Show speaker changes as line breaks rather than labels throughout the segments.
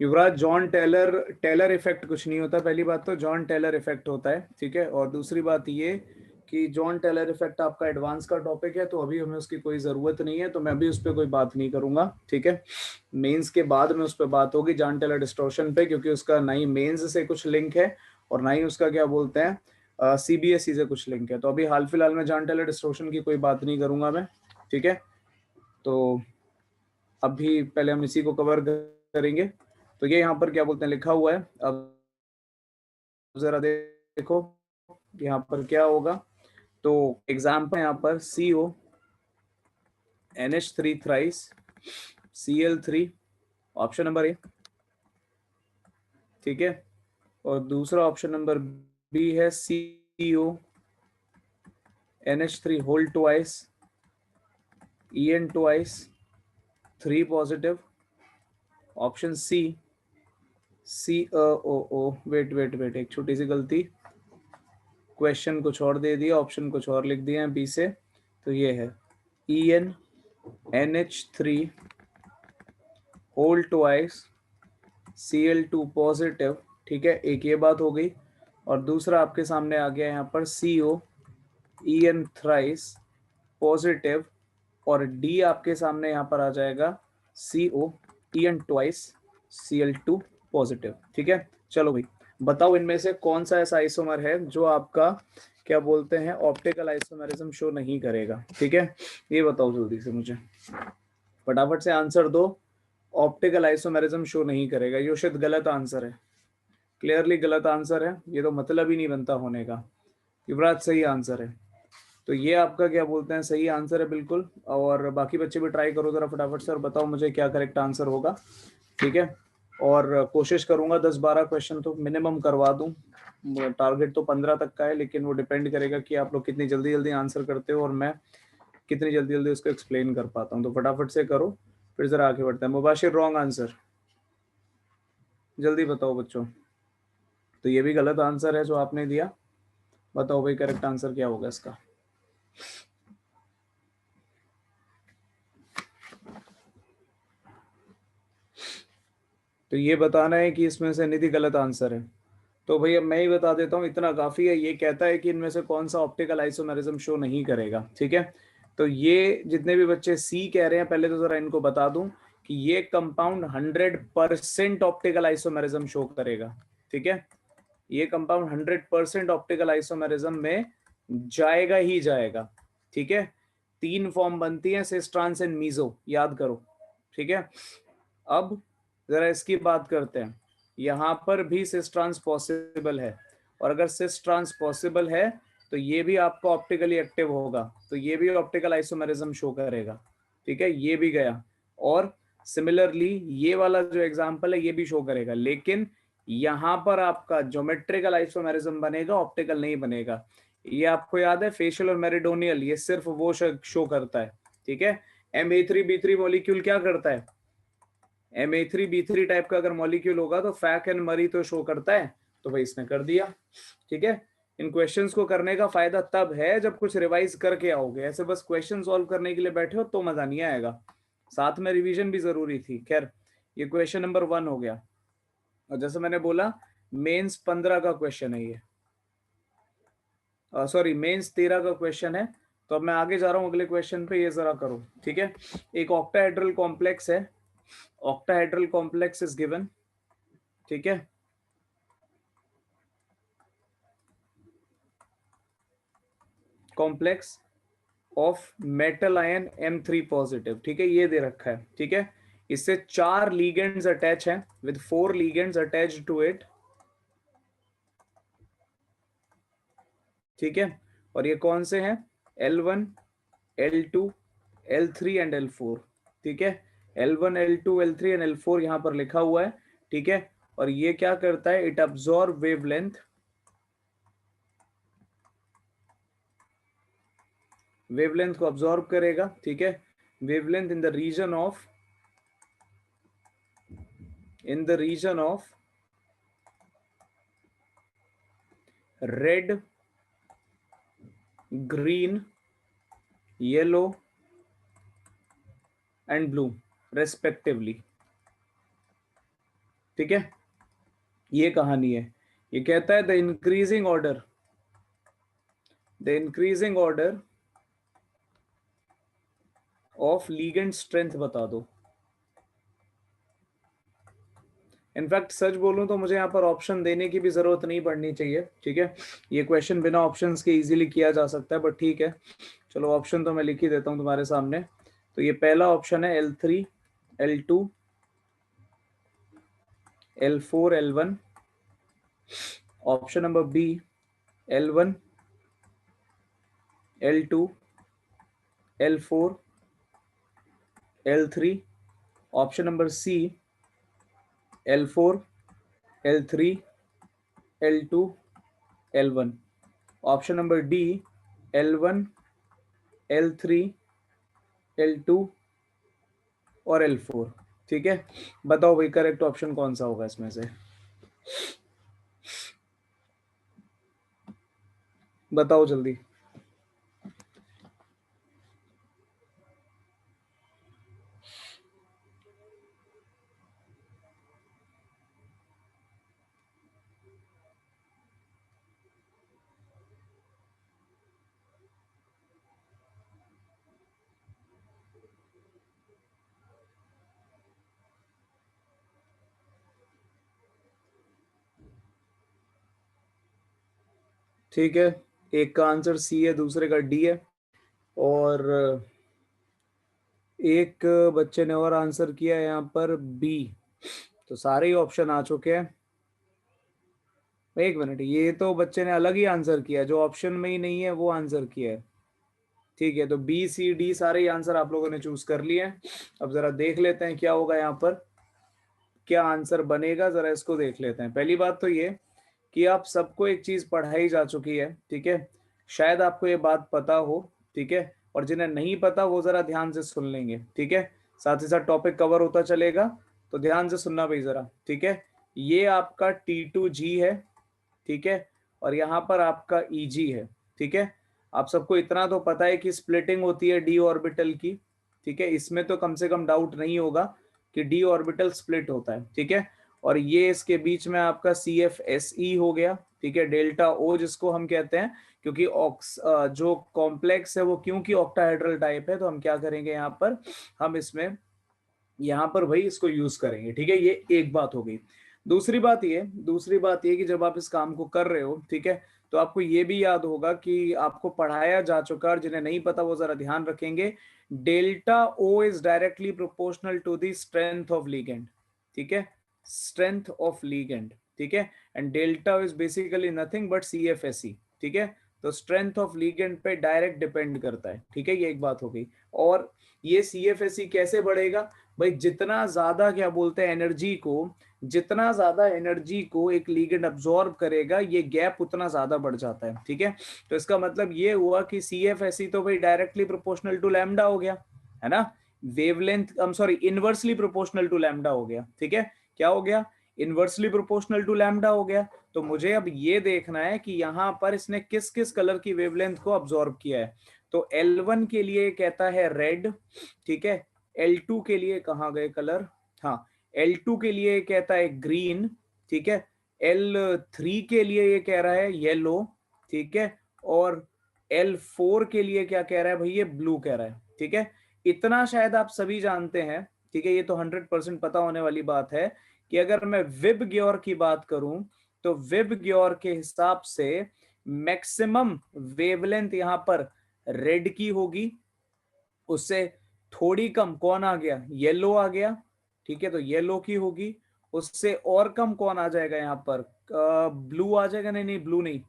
युवराज, John Taylor Taylor effect कुछ नहीं होता। पहली बात तो जॉन टेलर इफेक्ट होता है, ठीक है। और दूसरी बात ये कि जॉन टेलर इफेक्ट आपका एडवांस का टॉपिक है, तो अभी हमें उसकी कोई ज़रूरत नहीं है, तो मैं अभी उस पर कोई बात नहीं करूंगा, ठीक है। मेंस के बाद में उस पर बात होगी जॉन टेलर डिस्टॉर्शन पे, क्योंकि उसका ना ही मेंस से कुछ लिंक है और ना ही उसका क्या बोलते हैं सीबीएसई से कुछ लिंक है। तो अभी हाल फिलहाल में जॉन टेलर डिस्टॉर्शन की कोई बात नहीं करूंगा मैं, ठीक है। तो अभी पहले हम इसी को कवर करेंगे। तो ये यहाँ पर क्या बोलते हैं लिखा हुआ है, अब जरा देखो यहाँ पर क्या होगा। तो एग्जाम्पल यहाँ पर CO NH3 thrice Cl3, option number A, ठीक है। और दूसरा ऑप्शन नंबर बी है CO NH3 whole twice En twice 3 positive. Option C wait wait wait, एक छोटी सी गलती, क्वेश्चन कुछ और दे दिया, ऑप्शन कुछ और लिख दिया है बी से। तो ये है EnNH3 whole twice Cl2 positive, ठीक है। एक ये बात हो गई। और दूसरा आपके सामने आ गया यहाँ पर CO En थ्राइस पॉजिटिव, और डी आपके सामने यहाँ पर आ जाएगा CO En twice Cl2 positive, ठीक है। चलो भाई, बताओ इनमें से कौन सा ऐसा आइसोमर है जो आपका क्या बोलते हैं ऑप्टिकल आइसोमेरिज्म शो नहीं करेगा, ठीक है। ये बताओ जल्दी से मुझे, फटाफट से आंसर दो। ऑप्टिकल आइसोमेरिज्म शो नहीं करेगा, ये शायद गलत आंसर है, क्लियरली गलत आंसर है, ये तो मतलब ही नहीं बनता होने का। युवराज सही आंसर है। तो ये आपका क्या बोलते हैं सही आंसर है बिल्कुल। और बाकी बच्चे भी ट्राई करो जरा फटाफट से और बताओ मुझे क्या करेक्ट आंसर होगा, ठीक है। और कोशिश करूंगा 10-12 क्वेश्चन तो मिनिमम करवा दूं। टारगेट तो 15 तक का है, लेकिन वो डिपेंड करेगा कि आप लोग कितनी जल्दी जल्दी आंसर करते हो और मैं कितनी जल्दी जल्दी उसको एक्सप्लेन कर पाता हूँ। तो फटाफट से करो, फिर जरा आगे बढ़ते हैं। मुबाशिर रॉन्ग आंसर, जल्दी बताओ बच्चों। तो ये भी गलत आंसर है जो आपने दिया। बताओ भाई करेक्ट आंसर क्या होगा इसका। तो ये बताना है कि इसमें से निधि गलत आंसर है। तो भैया मैं ही बता देता हूँ, इतना काफी है। ये कहता है कि इनमें से कौन सा ऑप्टिकल आइसोमेरिज्म शो नहीं करेगा, ठीक है। तो ये जितने भी बच्चे सी कह रहे हैं, पहले तो जरा इनको बता दूं कि ये कंपाउंड 100% ऑप्टिकल आइसोमेरिज्म शो करेगा, ठीक है। ये कंपाउंड 100% ऑप्टिकल आइसोमेरिज्म में जाएगा ही जाएगा, ठीक है। 3 फॉर्म बनती है, सिस ट्रांस एंड मीजो, याद करो, ठीक है। अब जरा इसकी बात करते हैं। यहां पर भी सिस ट्रांस पॉसिबल है, और अगर सिस ट्रांस पॉसिबल है तो ये भी आपको ऑप्टिकली एक्टिव होगा, तो ये भी ऑप्टिकल आइसोमेरिज्म शो करेगा, ठीक है। ये भी गया। और सिमिलरली ये वाला जो एग्जांपल है ये भी शो करेगा, लेकिन यहां पर आपका ज्योमेट्रिकल आइसोमेरिज्म बनेगा, ऑप्टिकल नहीं बनेगा। ये आपको याद है फेशियल और मेरिडोनियल, ये सिर्फ वो शो करता है, ठीक है। Ma3B3 मॉलिक्यूल क्या करता है, Ma3B3 टाइप का अगर मॉलिक्यूल होगा तो फैक एंड मरी तो शो करता है। तो भाई इसने कर दिया, ठीक है। इन क्वेश्चंस को करने का फायदा तब है जब कुछ रिवाइज करके आओगे, ऐसे बस क्वेश्चन सॉल्व करने के लिए बैठे हो तो मजा नहीं आएगा। साथ में रिवीजन भी जरूरी थी। खैर, ये क्वेश्चन नंबर 1 हो गया। और जैसे मैंने बोला मेंस 15 का क्वेश्चन है ये, सॉरी मेंस 13 का क्वेश्चन है। तो अब मैं आगे जा रहा हूं अगले क्वेश्चन पे, ये जरा करो, ठीक है। एक ऑक्टाहेड्रल कॉम्प्लेक्स है, ऑक्टाहेड्रल कॉम्प्लेक्स इज गिवन, ठीक है। Complex of metal ion M3 positive, ठीक है, ये दे रखा है, ठीक है। इससे 4 लीगेंड्स अटैच हैं with 4 ligands attached to it, ठीक है। और ये कौन से हैं, L1 L2 L3 and L4, ठीक है। L1 L2 L3 and L4 यहां पर लिखा हुआ है, ठीक है। और ये क्या करता है, इट अब्सॉर्ब वेवलेंथ, वेवलेंथ को अब्सॉर्ब करेगा, ठीक है। Wavelength in the region of, in the region of red, green, yellow and blue respectively, ठीक है, ये कहानी है। ये कहता है the increasing order of ligand strength बता दो। इनफैक्ट सच बोलूं तो मुझे यहाँ पर ऑप्शन देने की भी जरूरत नहीं पड़नी चाहिए, ठीक है, ये क्वेश्चन बिना ऑप्शंस के इजीली किया जा सकता है, बट ठीक है, चलो ऑप्शन तो मैं लिख ही देता हूँ तुम्हारे सामने। तो ये पहला ऑप्शन है L3 L2 L4 L1। Option number B L1 L2 L4 L3। Option number C L4 L3 L2 L1। Option number D L1 L3 L2 और L4। ठीक है, बताओ भाई करेक्ट ऑप्शन कौन सा होगा इसमें से, बताओ जल्दी। ठीक है, एक का आंसर सी है, दूसरे का डी है, और एक बच्चे ने और आंसर किया है यहाँ पर बी। तो सारे ही ऑप्शन आ चुके हैं। एक मिनट, ये तो बच्चे ने अलग ही आंसर किया, जो ऑप्शन में ही नहीं है वो आंसर किया है। ठीक है, तो बी सी डी सारे ही आंसर आप लोगों ने चूज कर लिए हैं। अब जरा देख लेते हैं क्या होगा यहाँ पर, क्या आंसर बनेगा, जरा इसको देख लेते हैं। पहली बात तो ये कि आप सबको एक चीज पढ़ाई जा चुकी है, ठीक है, शायद आपको ये बात पता हो, ठीक है, और जिन्हें नहीं पता वो जरा ध्यान से सुन लेंगे, ठीक है, साथ ही साथ टॉपिक कवर होता चलेगा, तो ध्यान से सुनना भाई जरा, ठीक है। ये आपका T2G है, ठीक है, और यहाँ पर आपका EG है, ठीक है। आप सबको इतना तो पता है कि स्प्लिटिंग होती है डी ऑर्बिटल की, ठीक है, इसमें तो कम से कम डाउट नहीं होगा कि डी ऑर्बिटल स्प्लिट होता है, ठीक है। और ये इसके बीच में आपका CFSE हो गया, ठीक है, डेल्टा O जिसको हम कहते हैं, क्योंकि जो कॉम्प्लेक्स है वो क्योंकि ऑक्टाहेड्रल टाइप है, तो हम क्या करेंगे यहाँ पर, हम इसमें यहाँ पर भाई इसको यूज करेंगे, ठीक है, ये एक बात हो गई। दूसरी बात ये कि जब आप इस काम को कर रहे हो, ठीक है, तो आपको ये भी याद होगा कि आपको पढ़ाया जा चुका, और जिन्हें नहीं पता वो जरा ध्यान रखेंगे, delta O is directly proportional to the strength of ligand, ठीक है, स्ट्रेंथ ऑफ लीगेंड, ठीक है, and delta is basically nothing but CFSE, ठीक है, तो स्ट्रेंथ ऑफ लीगेंड पे डायरेक्ट डिपेंड करता है, ठीक है, ये एक बात हो गई। और ये CFSE कैसे बढ़ेगा भाई, जितना ज्यादा क्या बोलते हैं एनर्जी को, जितना ज्यादा एनर्जी को एक लीगेंड अब्सॉर्ब करेगा, ये गैप उतना ज्यादा बढ़ जाता है, ठीक है। तो इसका मतलब ये हुआ कि CFSE तो भाई डायरेक्टली प्रोपोर्शनल टू लैम्डा हो गया, है ना, wavelength inversely proportional to lambda हो गया, ठीक है, क्या हो गया, इनवर्सली प्रोपोर्शनल टू लैम्डा हो गया। तो मुझे अब ये देखना है कि यहाँ पर इसने किस किस कलर की वेवलेंथ को अब्सॉर्ब किया है। तो L1 के लिए कहता है रेड, ठीक है, L2 के लिए कहाँ गए कलर, हाँ, L2 के लिए कहता है ग्रीन, ठीक है, L3 के लिए ये कह रहा है येलो, ठीक है, और L4 के लिए क्या कह रहा है भाई, ये ब्लू कह रहा है, ठीक है। इतना शायद आप सभी जानते हैं, ठीक है, ये तो 100% पता होने वाली बात है कि अगर मैं विब ग्योर की बात करूं, तो विब ग्योर के हिसाब से मैक्सिमम वेवलेंथ यहां पर रेड की होगी, उससे थोड़ी कम कौन आ गया, येलो आ गया, ठीक है, तो येलो की होगी। उससे और कम कौन आ जाएगा यहाँ पर, ब्लू आ जाएगा, नहीं नहीं ब्लू नहीं,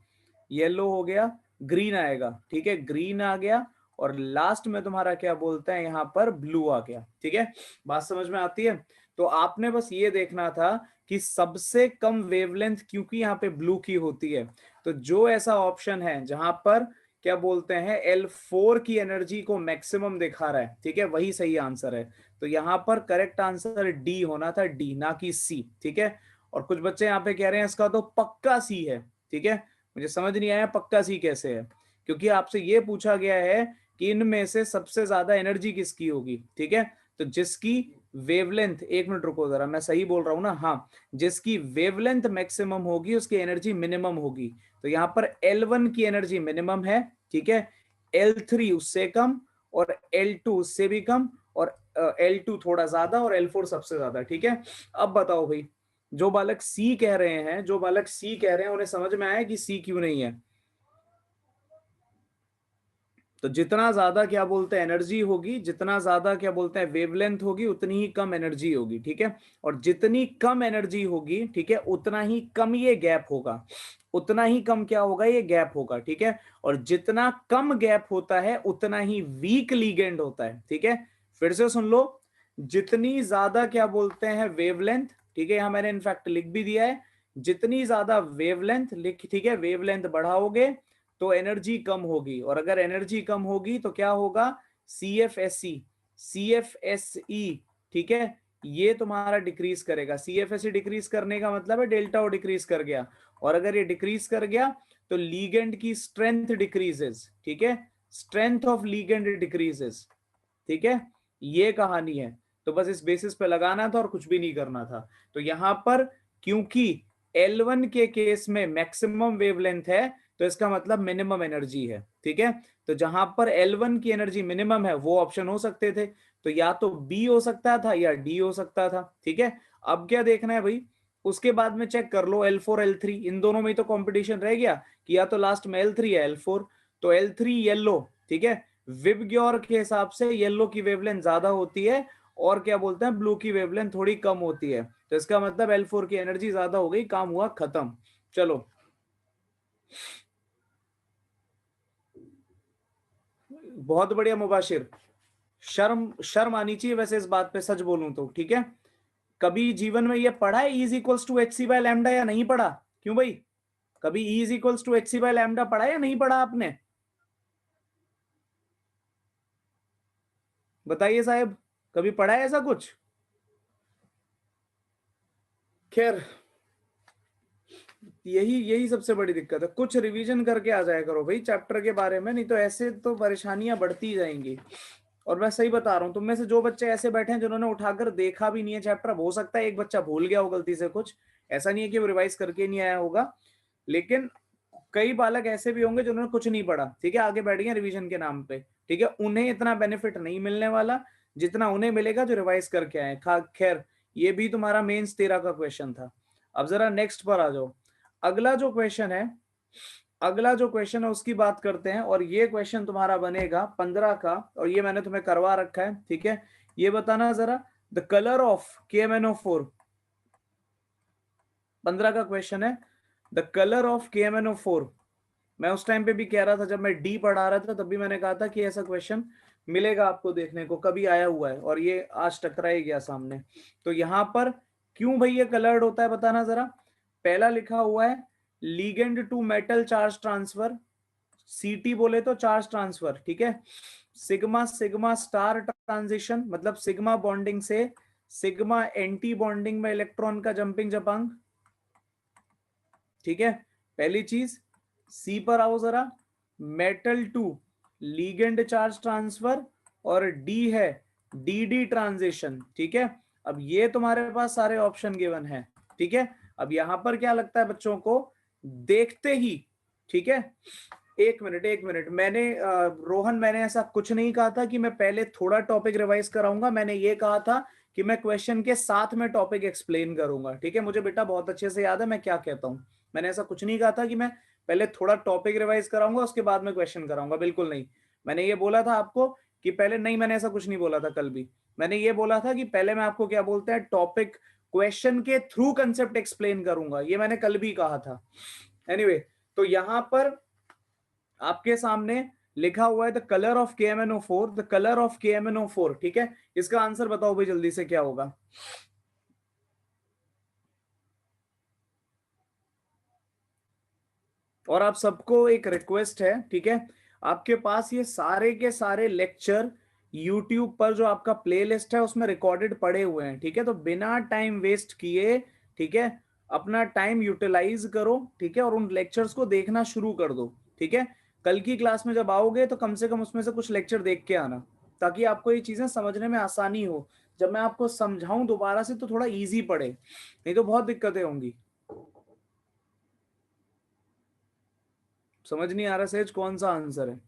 येलो हो गया, ग्रीन आएगा, ठीक है, ग्रीन आ गया, और लास्ट में तुम्हारा क्या बोलते हैं यहाँ पर ब्लू आ गया, ठीक है, बात समझ में आती है। तो आपने बस ये देखना था कि सबसे कम वेवलेंथ क्योंकि यहाँ पे ब्लू की होती है, तो जो ऐसा ऑप्शन है जहां पर क्या बोलते हैं L4 की एनर्जी को मैक्सिमम दिखा रहा है, ठीक है, वही सही आंसर है। तो यहाँ पर करेक्ट आंसर डी होना था, डी ना कि सी, ठीक है। और कुछ बच्चे यहाँ पे कह रहे हैं इसका तो पक्का सी है, ठीक है, मुझे समझ नहीं आया पक्का सी कैसे है, क्योंकि आपसे ये पूछा गया है कि इनमें से सबसे ज्यादा एनर्जी किसकी होगी, ठीक है, तो जिसकी वेवलेंथ, एक मिनट रुको जरा, मैं सही बोल रहा हूं ना, हाँ, जिसकी वेवलेंथ मैक्सिमम होगी उसकी एनर्जी मिनिमम होगी। तो यहाँ पर L1 की एनर्जी मिनिमम है, ठीक है, L3 उससे कम, और L2 उससे भी कम, और L2 थोड़ा ज्यादा, और L4 सबसे ज्यादा, ठीक है। अब बताओ भाई, जो बालक सी कह रहे हैं, जो बालक सी कह रहे हैं, उन्हें समझ में आया कि सी क्यों नहीं है? तो जितना ज्यादा क्या बोलते हैं एनर्जी होगी, जितना ज्यादा क्या बोलते हैं वेवलेंथ होगी, उतनी ही कम एनर्जी होगी, ठीक है। और जितनी कम एनर्जी होगी, ठीक है, उतना ही कम ये गैप होगा, उतना ही कम क्या होगा, ये गैप होगा, ठीक है। और जितना कम गैप होता है उतना ही वीक लीगेंड होता है, ठीक है। फिर से सुन लो, जितनी ज्यादा क्या बोलते हैं वेवलेंथ, ठीक है, यहां मैंने इनफैक्ट लिख भी दिया है, जितनी ज्यादा वेवलेंथ लिख, ठीक है, वेवलेंथ बढ़ाओगे तो एनर्जी कम होगी, और अगर एनर्जी कम होगी तो क्या होगा, CFSE, CFSE, ठीक है, ये तुम्हारा डिक्रीज करेगा। CFSE डिक्रीज करने का मतलब है डेल्टा ओ डिक्रीज कर गया, और अगर ये डिक्रीज कर गया तो लीगेंड की स्ट्रेंथ डिक्रीजेस, ठीक है, स्ट्रेंथ ऑफ लीगेंड डिक्रीजेस, ठीक है, ये कहानी है। तो बस इस बेसिस पे लगाना था और कुछ भी नहीं करना था। तो यहां पर क्योंकि L1 के केस में मैक्सिमम वेवलेंथ है, तो इसका मतलब मिनिमम एनर्जी है, ठीक है। तो जहां पर L1 की एनर्जी मिनिमम है वो ऑप्शन हो सकते थे, तो या तो बी हो सकता था या डी हो सकता था, ठीक है। अब क्या देखना है भाई, उसके बाद में चेक कर लो L4 L3, इन दोनों में ही तो कंपटीशन रह गया कि या तो लास्ट में L3 या L4। तो L3 येलो, ठीक है, विबग्योर के हिसाब से येलो की वेवलेंथ ज्यादा होती है, और क्या बोलते हैं ब्लू की वेवलेंथ थोड़ी कम होती है, तो इसका मतलब L4 की एनर्जी ज्यादा हो गई, काम हुआ खत्म। चलो, बहुत बढ़िया मुबाशिर, शर्म शर्म आनी चाहिए वैसे इस बात पे, सच बोलूं तो, ठीक है। कभी जीवन में ये पढ़ा है is equals to H C by lambda, या नहीं पढ़ा? क्यों भाई, कभी is equals to H C by lambda पढ़ा या नहीं पढ़ा आपने? बताइए साहब, कभी पढ़ा है ऐसा कुछ? खैर, यही यही सबसे बड़ी दिक्कत है, कुछ रिवीजन करके आ जाया करो भाई चैप्टर के बारे में, नहीं तो ऐसे तो परेशानियां बढ़ती जाएंगी। और मैं सही बता रहा हूँ, तुम में से जो बच्चे ऐसे बैठे हैं जिन्होंने उठाकर देखा भी नहीं है चैप्टर, अब हो सकता है एक बच्चा भूल गया हो गलती से कुछ, ऐसा नहीं है कि वो रिवाइज करके नहीं आया होगा, लेकिन कई बालक ऐसे भी होंगे जिन्होंने कुछ नहीं पढ़ा, ठीक है, आगे बैठ गए रिवीजन के नाम पे, ठीक है, उन्हें इतना बेनिफिट नहीं मिलने वाला जितना उन्हें मिलेगा जो रिवाइज करके आए। खैर, ये भी तुम्हारा मेंस 13 का क्वेश्चन था। अब जरा नेक्स्ट पर आ जाओ, अगला जो क्वेश्चन है, अगला जो क्वेश्चन है उसकी बात करते हैं, और ये क्वेश्चन तुम्हारा बनेगा 15 का, और ये मैंने तुम्हें करवा रखा है, ठीक है। ये बताना जरा, द कलर ऑफ KMnO4, 15 का क्वेश्चन है, द कलर ऑफ KMnO4। मैं उस टाइम पे भी कह रहा था, जब मैं डी पढ़ा रहा था तब भी मैंने कहा था कि ऐसा क्वेश्चन मिलेगा आपको देखने को, कभी आया हुआ है, और ये आज टकरा ही गया सामने। तो यहां पर क्यों भाई ये कलर्ड होता है बताना जरा। पहला लिखा हुआ है ligand to metal charge transfer, CT बोले तो चार्ज ट्रांसफर, ठीक है। सिग्मा सिग्मा स्टार ट्रांजिशन, मतलब सिग्मा बॉन्डिंग से सिग्मा एंटी बॉन्डिंग में इलेक्ट्रॉन का जंपिंग जपांग, ठीक है, पहली चीज। सी पर आओ जरा, metal to ligand charge transfer, और डी है डी ट्रांजिशन, ठीक है। अब ये तुम्हारे पास सारे ऑप्शन गिवन है, ठीक है। अब यहां पर क्या लगता है बच्चों को, देखते ही, ठीक है, एक मिनट एक मिनट, मैंने रोहन, मैंने ऐसा कुछ नहीं कहा था कि मैं पहले थोड़ा टॉपिक रिवाइज कराऊंगा, मैंने ये कहा था कि मैं क्वेश्चन के साथ में टॉपिक एक्सप्लेन करूंगा, ठीक है। मुझे बेटा बहुत अच्छे से याद है मैं क्या कहता हूँ, मैंने ऐसा कुछ नहीं कहा था कि मैं पहले थोड़ा टॉपिक रिवाइज कराऊंगा उसके बाद में क्वेश्चन कराऊंगा, बिल्कुल नहीं। मैंने ये बोला था आपको कि पहले, नहीं मैंने ऐसा कुछ नहीं बोला था कल भी, मैंने ये बोला था कि पहले मैं आपको क्या बोलते हैं टॉपिक, क्वेश्चन के थ्रू कंसेप्ट एक्सप्लेन करूंगा, ये मैंने कल भी कहा था। एनीवे, तो यहां पर आपके सामने लिखा हुआ है the colour of KMnO4, the colour of KMnO4, ठीक है। इसका आंसर बताओ भाई जल्दी से क्या होगा। और आप सबको एक रिक्वेस्ट है, ठीक है, आपके पास ये सारे के सारे लेक्चर YouTube पर जो आपका प्लेलिस्ट है उसमें रिकॉर्डेड पड़े हुए हैं, ठीक है। तो बिना टाइम वेस्ट किए, ठीक है, अपना टाइम यूटिलाइज करो, ठीक है, और उन लेक्चर्स को देखना शुरू कर दो, ठीक है। कल की क्लास में जब आओगे तो कम से कम उसमें से कुछ लेक्चर देख के आना, ताकि आपको ये चीजें समझने में आसानी हो, जब मैं आपको समझाऊं दोबारा से तो थोड़ा इजी पड़े, नहीं तो बहुत दिक्कतें होंगी। समझ नहीं आ रहा सहज कौन सा आंसर है?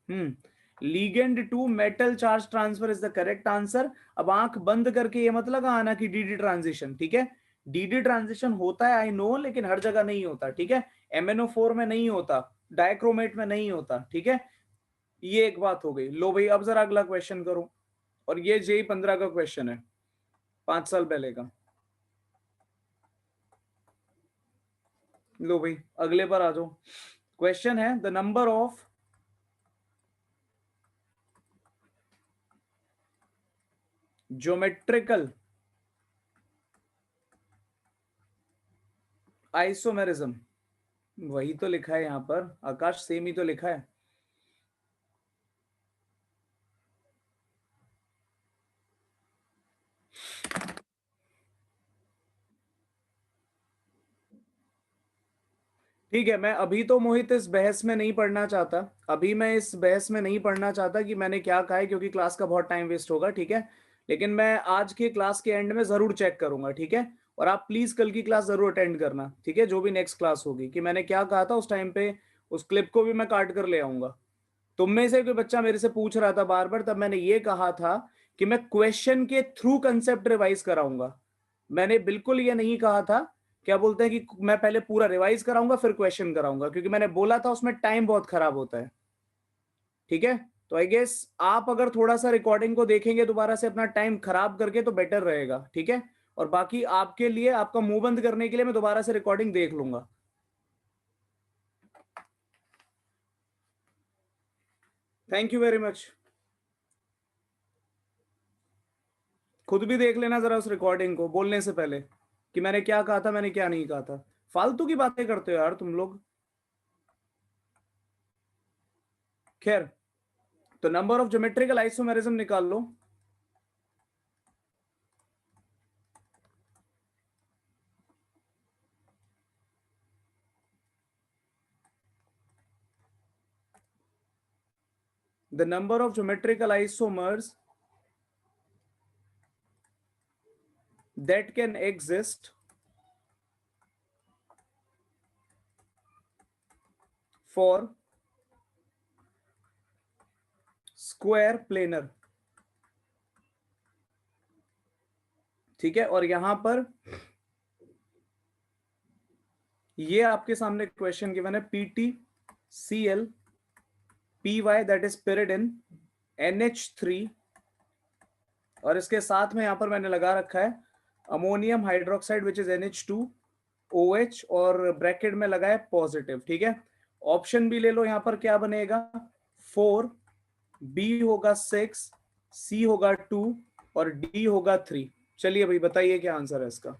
Ligand to metal charge transfer is the correct answer. अब आंख बंद करके ये मत लगा आना कि डीडी ट्रांजिशन, ठीक है? डीडी ट्रांजिशन होता है आई नो, लेकिन हर जगह नहीं होता, ठीक है? MnO4 में नहीं होता, डाइक्रोमेट में नहीं होता, ठीक है? ये एक बात हो गई। लो भाई अब जरा अगला क्वेश्चन करो, और ये JEE 15 का क्वेश्चन है, 5 साल पहले का। लो भाई अगले पर आ जाओ। क्वेश्चन है the number of geometrical isomerism, वही तो लिखा है यहां पर आकाश, सेम ही तो लिखा है। ठीक है, मैं अभी तो मोहित इस बहस में नहीं पढ़ना चाहता, अभी मैं इस बहस में नहीं पढ़ना चाहता कि मैंने क्या कहा है, क्योंकि क्लास का बहुत टाइम वेस्ट होगा, ठीक है? लेकिन मैं आज के क्लास के एंड में जरूर चेक करूंगा, ठीक है? और आप प्लीज कल की क्लास जरूर अटेंड करना, ठीक है? जो भी नेक्स्ट क्लास होगी, कि मैंने क्या कहा था उस टाइम पे, उस क्लिप को भी मैं काट कर ले आऊंगा। तुम में से कोई बच्चा मेरे से पूछ रहा था बार बार, तब मैंने ये कहा था कि मैं क्वेश्चन के थ्रू कंसेप्ट रिवाइज कराऊंगा। मैंने बिल्कुल ये नहीं कहा था, क्या बोलते हैं, कि मैं पहले पूरा रिवाइज कराऊंगा फिर क्वेश्चन कराऊंगा, क्योंकि मैंने बोला था उसमें टाइम बहुत खराब होता है, ठीक है? तो आई गेस आप अगर थोड़ा सा रिकॉर्डिंग को देखेंगे दोबारा से अपना टाइम खराब करके तो बेटर रहेगा, ठीक है? और बाकी आपके लिए, आपका मुंह बंद करने के लिए मैं दोबारा से रिकॉर्डिंग देख लूंगा। Thank you very much. खुद भी देख लेना जरा उस रिकॉर्डिंग को बोलने से पहले, कि मैंने क्या कहा था, मैंने क्या नहीं कहा था। फालतू की बातें करते हो यार तुम लोग। खैर, तो नंबर ऑफ ज्योमेट्रिकल आइसोमेरिज्म निकाल लो। The number of geometrical isomers that can exist for square planar, ठीक है? और यहां पर ये आपके सामने क्वेश्चन गिवन है, PtCl Py that is pyridine NH3, और इसके साथ में यहां पर मैंने लगा रखा है ammonium hydroxide which is NH2OH, और ब्रैकेट में लगा है पॉजिटिव, ठीक है? ऑप्शन भी ले लो, यहां पर क्या बनेगा, 4, B होगा 6, C होगा 2, और D होगा 3। चलिए भाई बताइए क्या आंसर है इसका।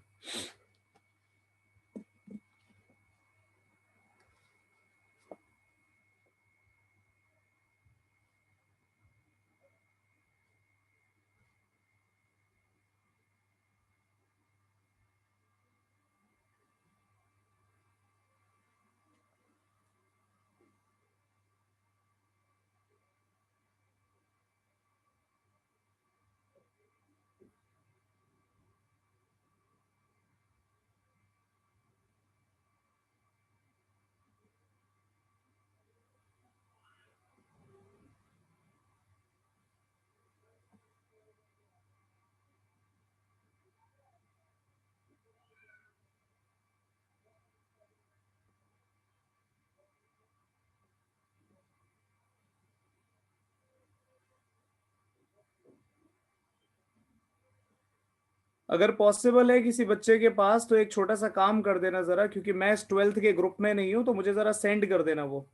अगर पॉसिबल है किसी बच्चे के पास तो एक छोटा सा काम कर देना जरा, क्योंकि मैं इस 12th के ग्रुप में नहीं हूं, तो मुझे जरा सेंड कर देना वो,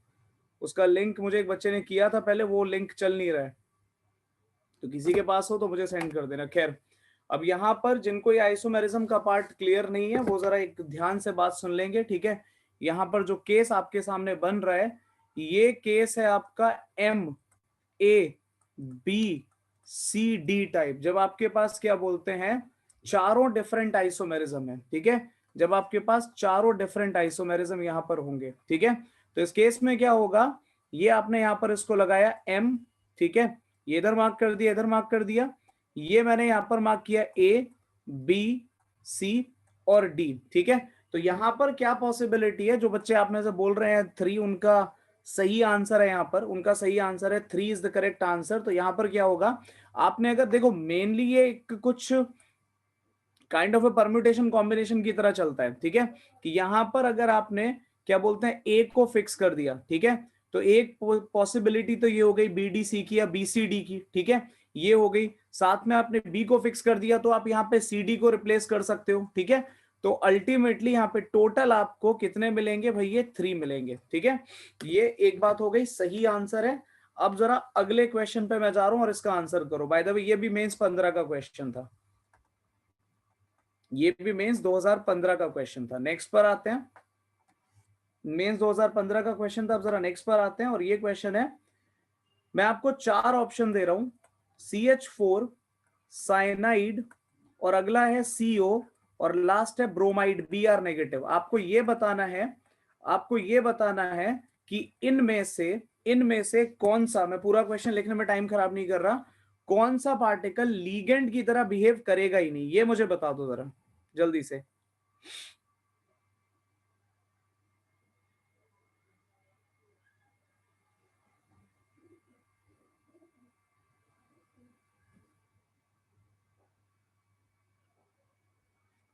उसका लिंक मुझे एक बच्चे ने किया था पहले, वो लिंक चल नहीं रहा है, तो किसी के पास हो तो मुझे सेंड कर देना। खैर, अब यहाँ पर जिनको ये आइसोमेरिज्म का पार्ट क्लियर नहीं है वो जरा एक ध्यान से बात सुन लेंगे, ठीक है? यहाँ पर जो केस आपके सामने बन रहा है, ये केस है आपका MABCD टाइप, जब आपके पास क्या बोलते हैं, चारों डिफरेंट आइसोमेरिज्म है, ठीक है? जब आपके पास चारों डिफरेंट आइसोमेरिज्म यहाँ पर होंगे, ठीक है? तो इस केस में क्या होगा, ये आपने यहाँ पर इसको लगाया M, ठीक है? ये इधर मार्क कर दिया, इधर मार्क कर दिया, ये मैंने यहां पर मार्क किया ए, बी, सी और डी, ठीक है। तो यहां पर क्या पॉसिबिलिटी है, जो बच्चे आप में से बोल रहे हैं 3 उनका सही आंसर है, यहां पर उनका सही आंसर है 3 इज द करेक्ट आंसर। तो यहां पर क्या होगा, आपने अगर देखो मेनली ये कुछ kind of A permutation combination की तरह चलता है, ठीक है। कि यहां पर अगर आपने क्या बोलते हैं ए को फिक्स कर दिया, ठीक है, तो एक पॉसिबिलिटी तो ये हो गई बी डी सी की या बी सी डी की, ठीक है, ये हो गई। साथ में आपने बी को फिक्स कर दिया तो आप यहाँ पे सी डी को रिप्लेस कर सकते हो, ठीक है। तो अल्टीमेटली यहाँ पे टोटल आपको कितने मिलेंगे भाई, ये 3 मिलेंगे, ठीक है। ये एक बात हो गई, सही आंसर है। अब जरा अगले क्वेश्चन पे मैं जा रहा हूं और इसका आंसर करो। बाय द वे ये भी मेंस 15 का क्वेश्चन था, ये भी मेंस 2015 का क्वेश्चन था। नेक्स्ट पर आते हैं, मेंस 2015 का क्वेश्चन था। अब जरा नेक्स्ट पर आते हैं और ये क्वेश्चन है, मैं आपको 4 ऑप्शन दे रहा हूं, CH4, साइनाइड, और अगला है CO, और लास्ट है ब्रोमाइड, Br नेगेटिव। आपको ये बताना है, आपको ये बताना है कि इनमें से कौन सा, मैं पूरा क्वेश्चन लिखने में टाइम खराब नहीं कर रहा, कौन सा पार्टिकल लीगेंड की तरह बिहेव करेगा ही नहीं, ये मुझे बता दो जरा जल्दी से।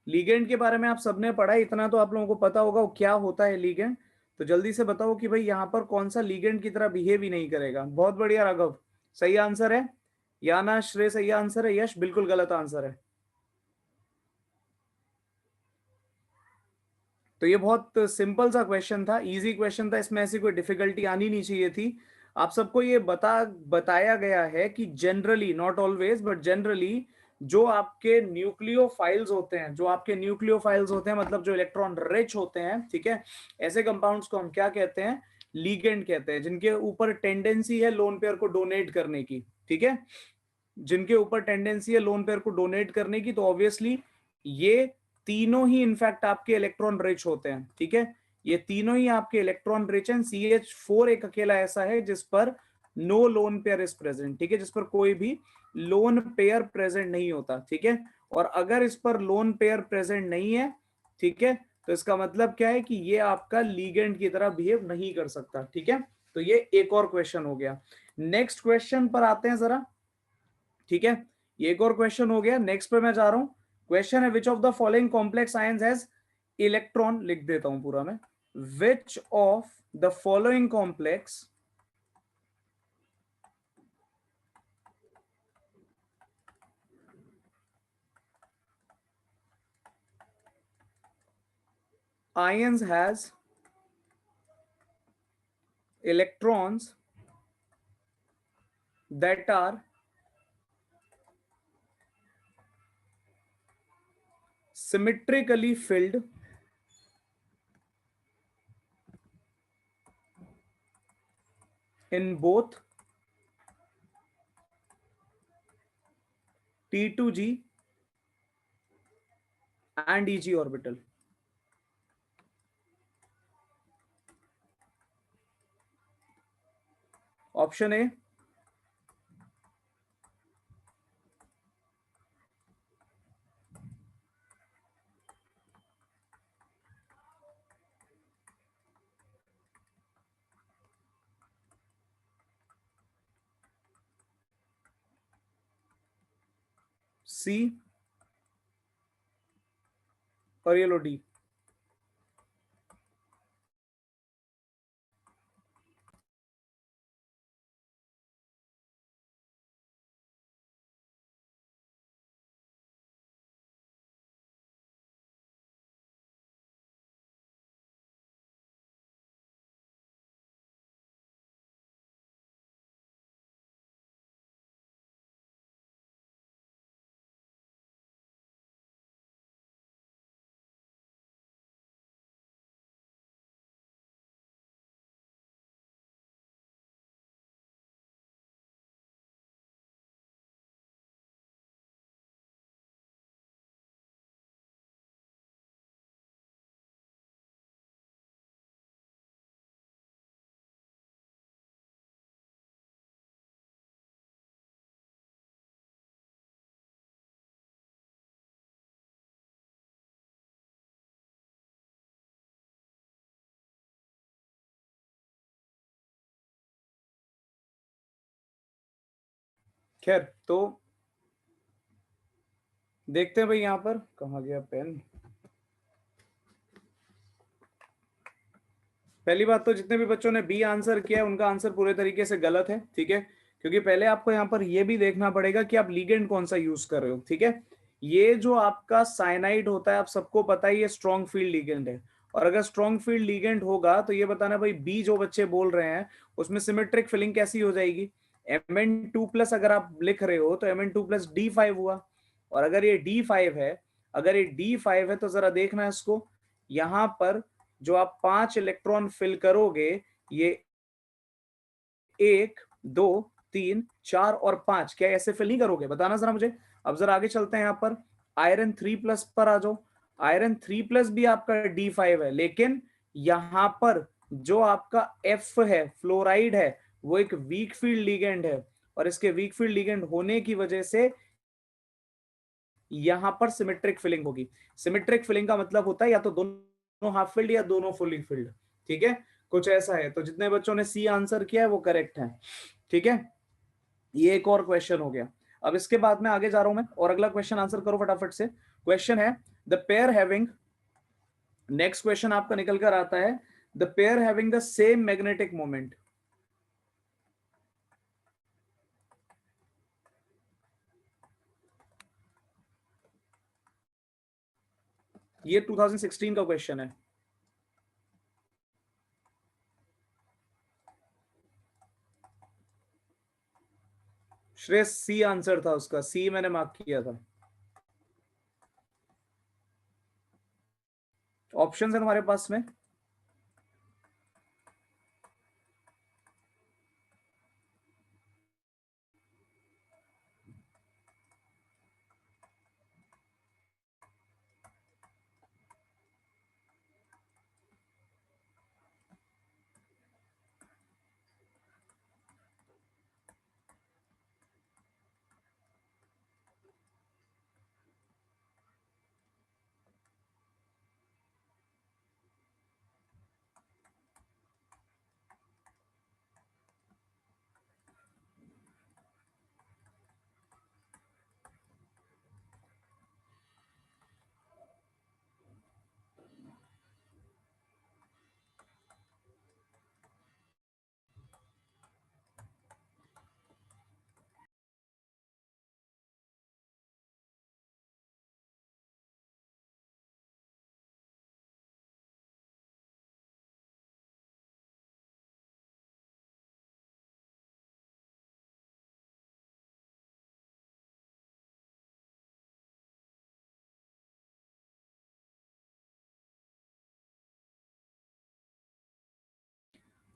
लीगेंड के बारे में आप सबने पढ़ा है, इतना तो आप लोगों को पता होगा वो क्या होता है लीगेंड। तो जल्दी से बताओ कि भाई यहां पर कौन सा लीगेंड की तरह बिहेव ही नहीं करेगा। बहुत बढ़िया राघव, सही आंसर है। याना श्रेय सही आंसर है, यश बिल्कुल गलत आंसर है। तो ये बहुत सिंपल सा क्वेश्चन था, इजी क्वेश्चन था, इसमें ऐसी कोई डिफिकल्टी आनी नहीं चाहिए थी। आप सबको ये बताया गया है कि generally, not always but generally, जो आपके न्यूक्लियोफाइल्स होते हैं, जो आपके न्यूक्लियोफाइल्स होते हैं, मतलब जो इलेक्ट्रॉन रिच होते हैं, ठीक है, ऐसे कंपाउंड्स को हम क्या कहते हैं, लीगेंड कहते हैं। जिनके ऊपर टेंडेंसी है लोन पेयर को डोनेट करने की, ठीक है, जिनके ऊपर टेंडेंसी है लोन पेयर को डोनेट करने की, तो ऑब्वियसली ये तीनों ही इनफैक्ट आपके इलेक्ट्रॉन रिच होते हैं, ठीक है। ये तीनों ही आपके इलेक्ट्रॉन रिच हैं। CH4 एक अकेला ऐसा है जिस पर no lone pair is present, ठीक है, जिस पर कोई भी लोन पेयर प्रेजेंट नहीं होता, ठीक है। और अगर इस पर लोन पेयर प्रेजेंट नहीं है, ठीक है, तो इसका मतलब क्या है कि ये आपका लीगेंड की तरह बिहेव नहीं कर सकता, ठीक है। तो ये एक और क्वेश्चन हो गया। नेक्स्ट क्वेश्चन पर आते हैं जरा, ठीक है, ये एक और क्वेश्चन हो गया। नेक्स्ट पे मैं जा रहा हूं। क्वेश्चन है which of the following complex ions has electron, लिख देता हूं पूरा मैं, which of the following complex ions has electrons that are symmetrically filled in both T2G and Eg orbital। Option A, C, और ये लो डी। खैर, तो देखते हैं भाई, यहाँ पर कहाँ गया पेन। पहली बात तो जितने भी बच्चों ने बी आंसर किया है उनका आंसर पूरे तरीके से गलत है, ठीक है, क्योंकि पहले आपको यहाँ पर ये भी देखना पड़ेगा कि आप लिगेंड कौन सा यूज कर रहे हो, ठीक है। ये जो आपका साइनाइड होता है, आप सबको पता है ये स्ट्रॉन्ग फील्ड लिगेंड है, और अगर स्ट्रॉन्ग फील्ड लिगेंड होगा तो ये बताना भाई बी जो बच्चे बोल रहे हैं उसमें सिमेट्रिक फिलिंग कैसी हो जाएगी। Mn2+ अगर आप लिख रहे हो तो Mn2+ D5 हुआ, और अगर ये D5 है, अगर ये D5 है तो जरा देखना इसको, यहां पर जो आप 5 इलेक्ट्रॉन फिल करोगे, ये 1 2 3 4 और 5, क्या ऐसे फिल नहीं करोगे, बताना जरा मुझे। अब जरा आगे चलते हैं, यहाँ पर आयरन 3+ पर आ जाओ। आयरन 3+ भी आपका D5 है, लेकिन यहां पर जो आपका F है, फ्लोराइड है, वो एक वीक फील्ड लिगेंड है, और इसके वीक फील्ड लिगेंड होने की वजह से यहां पर सिमेट्रिक फिलिंग होगी। सिमेट्रिक फिलिंग का मतलब होता है या तो दोनों हाफ फील्ड या दोनों फुली फील्ड, ठीक है, कुछ ऐसा है। तो जितने बच्चों ने सी आंसर किया है वो करेक्ट है, ठीक है। ये एक और क्वेश्चन हो गया। अब इसके बाद में आगे जा रहा हूं मैं, और अगला क्वेश्चन आंसर करो फटाफट से। क्वेश्चन है the pair having, next question आपका निकल कर आता है, the pair having the same magnetic moment. ये 2016 का क्वेश्चन है। श्रेयस सी आंसर था उसका, सी मैंने मार्क किया था। ऑप्शन है तुम्हारे पास में।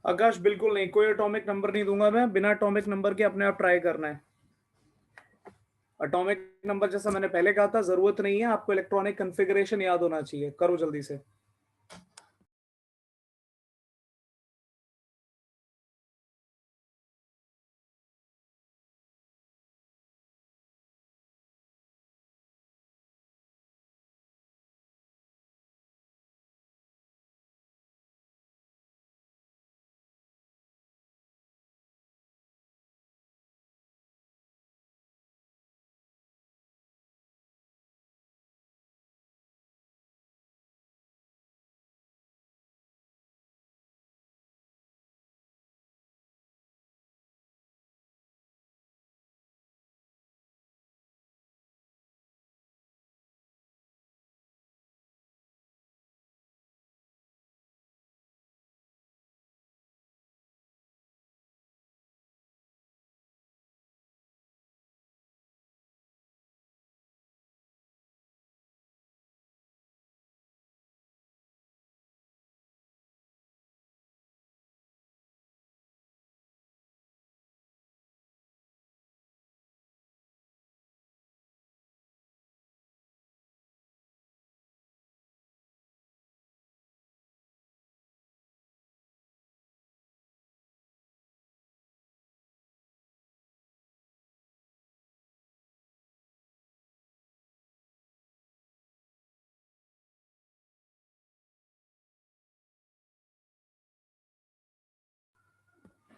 आकाश बिल्कुल नहीं, कोई एटॉमिक नंबर नहीं दूंगा मैं, बिना एटॉमिक नंबर के अपने आप ट्राई करना है। एटॉमिक नंबर जैसा मैंने पहले कहा था जरूरत नहीं है, आपको इलेक्ट्रॉनिक कॉन्फ़िगरेशन याद होना चाहिए, करो जल्दी से।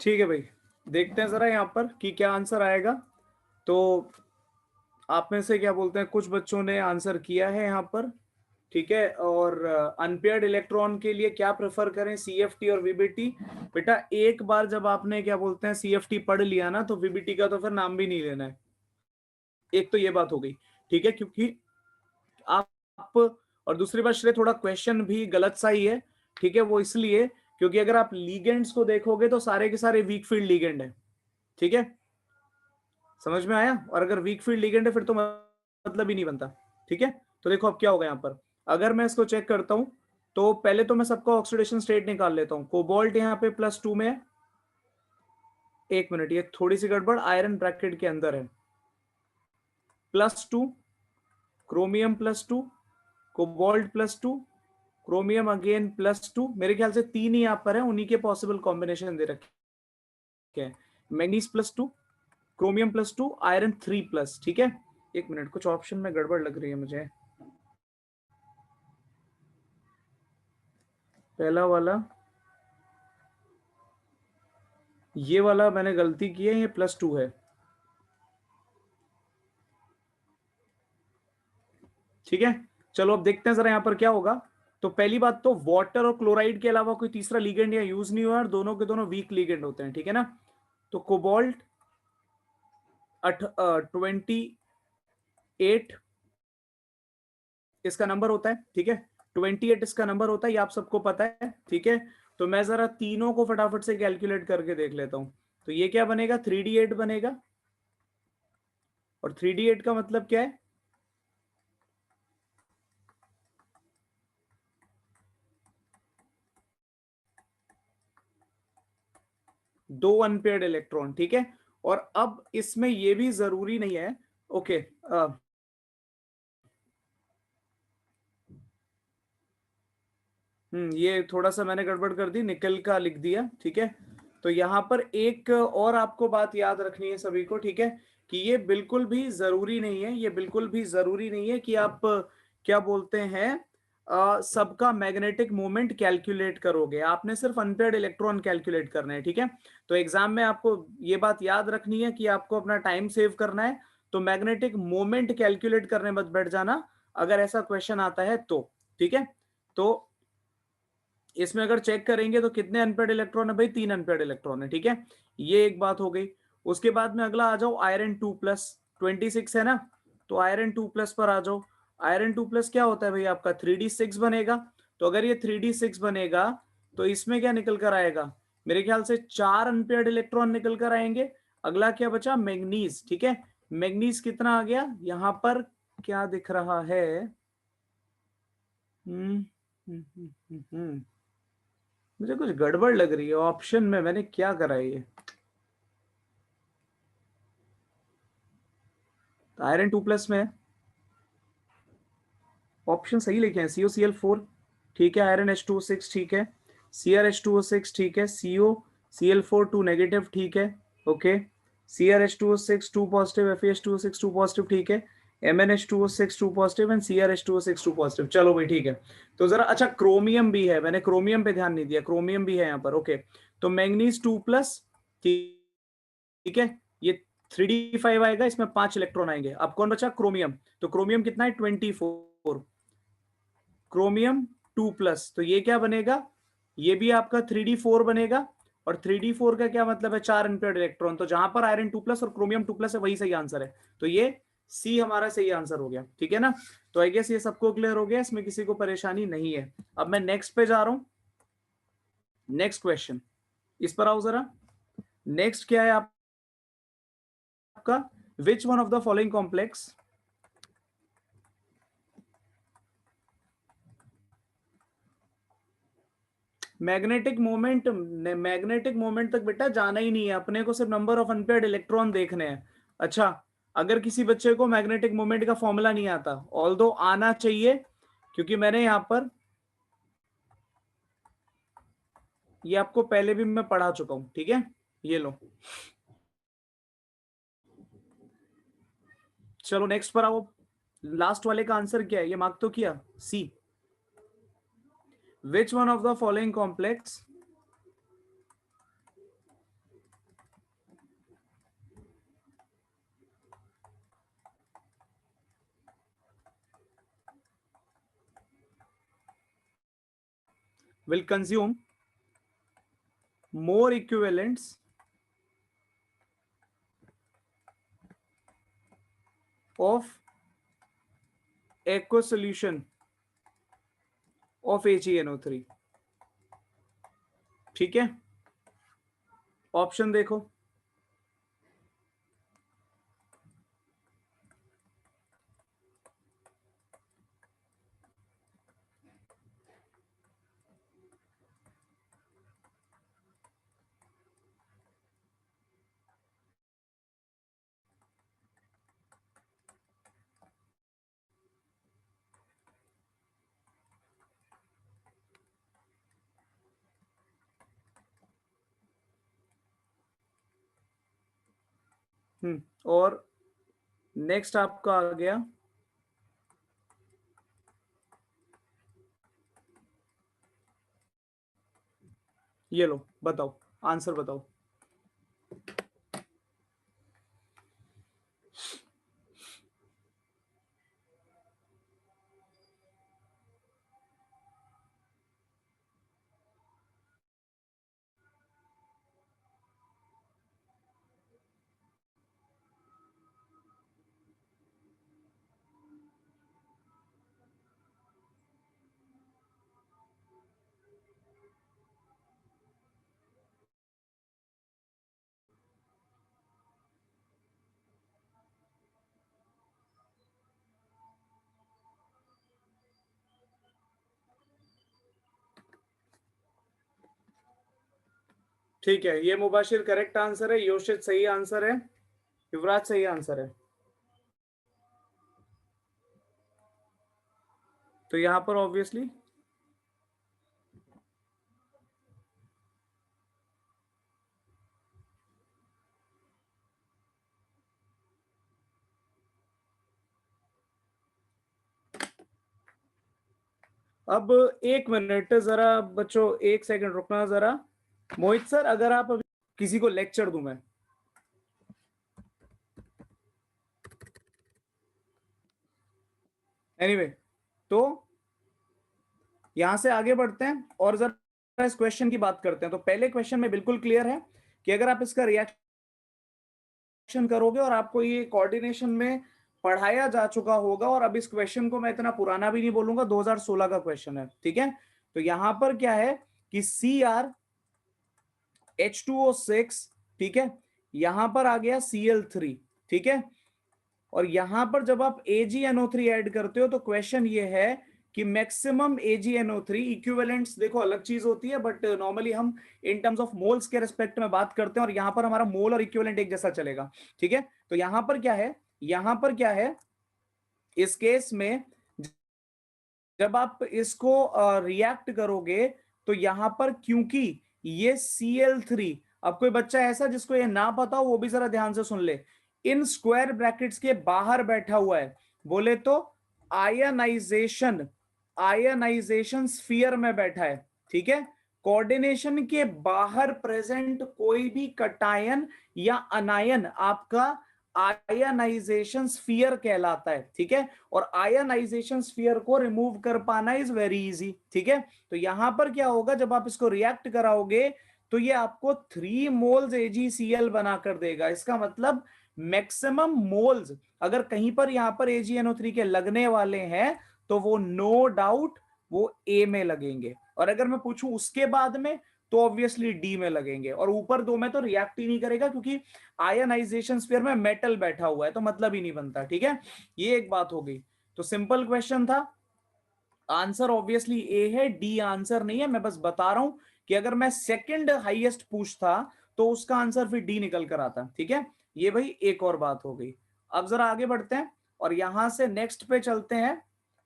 ठीक है भाई, देखते हैं जरा यहाँ पर कि क्या आंसर आएगा। तो आप में से क्या बोलते हैं, कुछ बच्चों ने आंसर किया है यहाँ पर, ठीक है। और अनपेयर्ड इलेक्ट्रॉन के लिए क्या प्रेफर करें, सीएफटी और वीबीटी। बेटा एक बार जब आपने क्या बोलते हैं सीएफटी पढ़ लिया ना, तो वीबीटी का तो फिर नाम भी नहीं लेना है। एक तो ये बात हो गई, ठीक है, क्योंकि आप और दूसरी बात श्रेय, थोड़ा क्वेश्चन भी गलत सा ही है, ठीक है। वो इसलिए क्योंकि अगर आप लीगेंड्स को देखोगे तो सारे के सारे वीक फील्ड लीगेंड है, ठीक है, समझ में आया। और अगर वीक फील्ड लीगेंड है फिर तो मतलब ही नहीं बनता, ठीक है। तो देखो अब क्या होगा यहाँ पर, अगर मैं इसको चेक करता हूं, तो पहले तो मैं सबका ऑक्सीडेशन स्टेट निकाल लेता हूं। कोबाल्ट यहाँ पे +2 में है, एक मिनट, ये थोड़ी सी गड़बड़, आयरन ब्रैकेट के अंदर है, +2, क्रोमियम +2, कोबाल्ट +2, क्रोमियम अगेन +2, मेरे ख्याल से 3 ही यहाँ पर है, उन्हीं के पॉसिबल कॉम्बिनेशन दे रखे हैं। मैग्नीज +2, क्रोमियम +2, आयरन 3+, ठीक है। एक मिनट, कुछ ऑप्शन में गड़बड़ लग रही है मुझे। पहला वाला, ये वाला मैंने गलती की है, ये +2 है, ठीक है। चलो अब देखते हैं जरा यहाँ पर क्या होगा। तो पहली बात तो वाटर और क्लोराइड के अलावा कोई तीसरा लीगेंड यहाँ यूज नहीं हुआ, और दोनों के दोनों वीक लीगेंड होते हैं, ठीक है ना। तो कोबाल्ट 28 इसका नंबर होता है, ठीक है, 28 इसका नंबर होता है, ये आप सबको पता है, ठीक है। तो मैं जरा तीनों को फटाफट से कैलकुलेट करके देख लेता हूं। तो ये क्या बनेगा, 3d8 बनेगा, और 3d8 का मतलब क्या है, 2 अनपेयर्ड इलेक्ट्रॉन, ठीक है। और अब इसमें ये भी जरूरी नहीं है, ओके, ये थोड़ा सा मैंने गड़बड़ कर दी, निकल का लिख दिया, ठीक है। तो यहाँ पर एक और आपको बात याद रखनी है सभी को, ठीक है, कि ये बिल्कुल भी जरूरी नहीं है, ये बिल्कुल भी जरूरी नहीं है कि आप क्या बोलते हैं सबका मैग्नेटिक मोमेंट कैलकुलेट करोगे, आपने सिर्फ अनपेयर्ड इलेक्ट्रॉन कैलकुलेट करना है, ठीक है। तो एग्जाम में आपको ये बात याद रखनी है कि आपको अपना टाइम सेव करना है, तो मैग्नेटिक मोमेंट कैलकुलेट करने मत बैठ जाना अगर ऐसा क्वेश्चन आता है तो, ठीक है। तो इसमें अगर चेक करेंगे तो कितने अनपेयर्ड इलेक्ट्रॉन है भाई, 3 अनपेयर्ड इलेक्ट्रॉन है, ठीक है। ये एक बात हो गई। उसके बाद में अगला आ जाओ, आयरन 2+, 26 है ना, तो आयरन 2+ पर आ जाओ। आयरन 2+ क्या होता है भाई, आपका 3d6 बनेगा। तो अगर ये 3d6 बनेगा तो इसमें क्या निकल कर आएगा, मेरे ख्याल से 4 अनपेयर्ड इलेक्ट्रॉन निकल कर आएंगे। अगला क्या बचा, मैग्नीज, ठीक है। मैग्नीज कितना आ गया यहां पर, क्या दिख रहा है, हम्म हम्म हम्म हम्म, हम्म। मुझे कुछ गड़बड़ लग रही है ऑप्शन में, मैंने क्या करा है ये, तो आयरन 2+ में है, ऑप्शन सही लिखे हैं, COCl4, ठीक है, आयरन H2O6, ठीक है, CrH2O6, ठीक है, COCl4 2 नेगेटिव, ठीक है, okay, CrH2O6 2 positive, FeH2O6 2 positive, ठीक है, MnH2O6 2 positive and CrH2O6 2 positive. चलो भाई ठीक है। तो जरा अच्छा क्रोमियम भी है, मैंने क्रोमियम पे ध्यान नहीं दिया, क्रोमियम भी है यहाँ पर, ओके। तो मैग्नीज 2+, ठीक है, ये 3d5 आएगा, इसमें 5 इलेक्ट्रॉन आएंगे। अब कौन बचा, क्रोमियम। तो क्रोमियम कितना है, 24, क्रोमियम 2+, तो ये क्या बनेगा, ये भी आपका 3d4 बनेगा। और 3d4 का क्या मतलब है, 4 अनपेयर्ड इलेक्ट्रॉन, तो जहां पर आयरन 2+ और क्रोमियम 2+ है वही सही आंसर है। तो ये सी हमारा सही आंसर हो गया, ठीक है ना। तो आई गेस ये सबको क्लियर हो गया, इसमें किसी को परेशानी नहीं है। अब मैं नेक्स्ट पे जा रहा हूं, नेक्स्ट क्वेश्चन, इस पर आओ जरा। नेक्स्ट क्या है आपका, विच one of the following complex, magnetic moment तक बेटा जाना ही नहीं है अपने को, सिर्फ नंबर ऑफ अनपेयर्ड इलेक्ट्रॉन देखने हैं। अच्छा, अगर किसी बच्चे को मैग्नेटिक मोमेंट का फॉर्मूला नहीं आता, ऑल्दो आना चाहिए, क्योंकि मैंने यहां पर ये आपको पहले भी मैं पढ़ा चुका हूं, ठीक है, ये लो। चलो नेक्स्ट पर आओ, लास्ट वाले का आंसर क्या है, ये मार्क तो किया, C, which one of the following complex will consume more equivalents of aqueous solution of AgNO3। ठीक है, ऑप्शन देखो। और नेक्स्ट आपका आ गया ये लो, बताओ आंसर बताओ। ठीक है, ये मुबाशिर करेक्ट आंसर है, योशित सही आंसर है, युवराज सही आंसर है। तो यहां पर ऑब्वियसली अब 1 मिनट जरा बच्चों, 1 सेकंड रुकना जरा। मोहित सर, अगर आप अभी किसी को लेक्चर दूं मैं, एनीवे तो यहां से आगे बढ़ते हैं और जरा इस क्वेश्चन की बात करते हैं। तो पहले क्वेश्चन में बिल्कुल क्लियर है कि अगर आप इसका रिएक्शन करोगे और आपको ये कोऑर्डिनेशन में पढ़ाया जा चुका होगा, और अब इस क्वेश्चन को मैं इतना पुराना भी नहीं बोलूंगा, 2016 का क्वेश्चन है, ठीक है। तो यहां पर क्या है कि CrH2O6, ठीक है, यहां पर आ गया Cl3, ठीक है, और यहां पर जब आप AgNO3 ऐड करते हो तो क्वेश्चन ये है कि मैक्सिमम AgNO3 इक्विवेलेंट्स, देखो अलग चीज होती है, बट नॉर्मली हम इन टर्म्स ऑफ मोल्स के रेस्पेक्ट में बात करते हैं, और यहां पर हमारा मोल और इक्विवेलेंट एक जैसा चलेगा, ठीक है। तो यहां पर क्या है, यहां पर क्या है, इस केस में जब आप इसको रिएक्ट करोगे तो यहां पर क्योंकि ये Cl3, अब कोई बच्चा ऐसा जिसको ये ना पता हो वो भी जरा ध्यान से सुन ले, इन स्क्वायर ब्रैकेट्स के बाहर बैठा हुआ है, बोले तो आयनाइजेशन, आयनाइजेशन स्फीयर में बैठा है, ठीक है। कोऑर्डिनेशन के बाहर प्रेजेंट कोई भी कटायन या अनायन आपका आयनाइजेशन स्फीयर कहलाता है, ठीक है। और आयनाइजेशन स्फीयर को रिमूव कर पाना इज वेरी इजी, ठीक है। तो यहां पर क्या होगा, जब आप इसको रिएक्ट कराओगे तो ये आपको 3 मोल्स AgCl बनाकर देगा। इसका मतलब मैक्सिमम मोल्स अगर कहीं पर यहां पर AgNO3 के लगने वाले हैं तो वो नो डाउट वो A में लगेंगे, और अगर मैं पूछूं उसके बाद में तो ऑब्वियसली D में लगेंगे, और ऊपर 2 में तो रिएक्ट ही नहीं करेगा क्योंकि आयनाइजेशन स्फीयर में मेटल बैठा हुआ है, तो मतलब ही नहीं बनता, ठीक है। ये एक बात हो गई। तो सिंपल क्वेश्चन था, आंसर ऑब्वियसली ए है, डी आंसर नहीं है। मैं बस बता रहा हूं कि अगर मैं सेकंड हाईएस्ट पूछता तो उसका आंसर फिर डी निकल कर आता, ठीक है। ये भाई एक और बात हो गई। अब जरा आगे बढ़ते हैं और यहां से नेक्स्ट पे चलते हैं,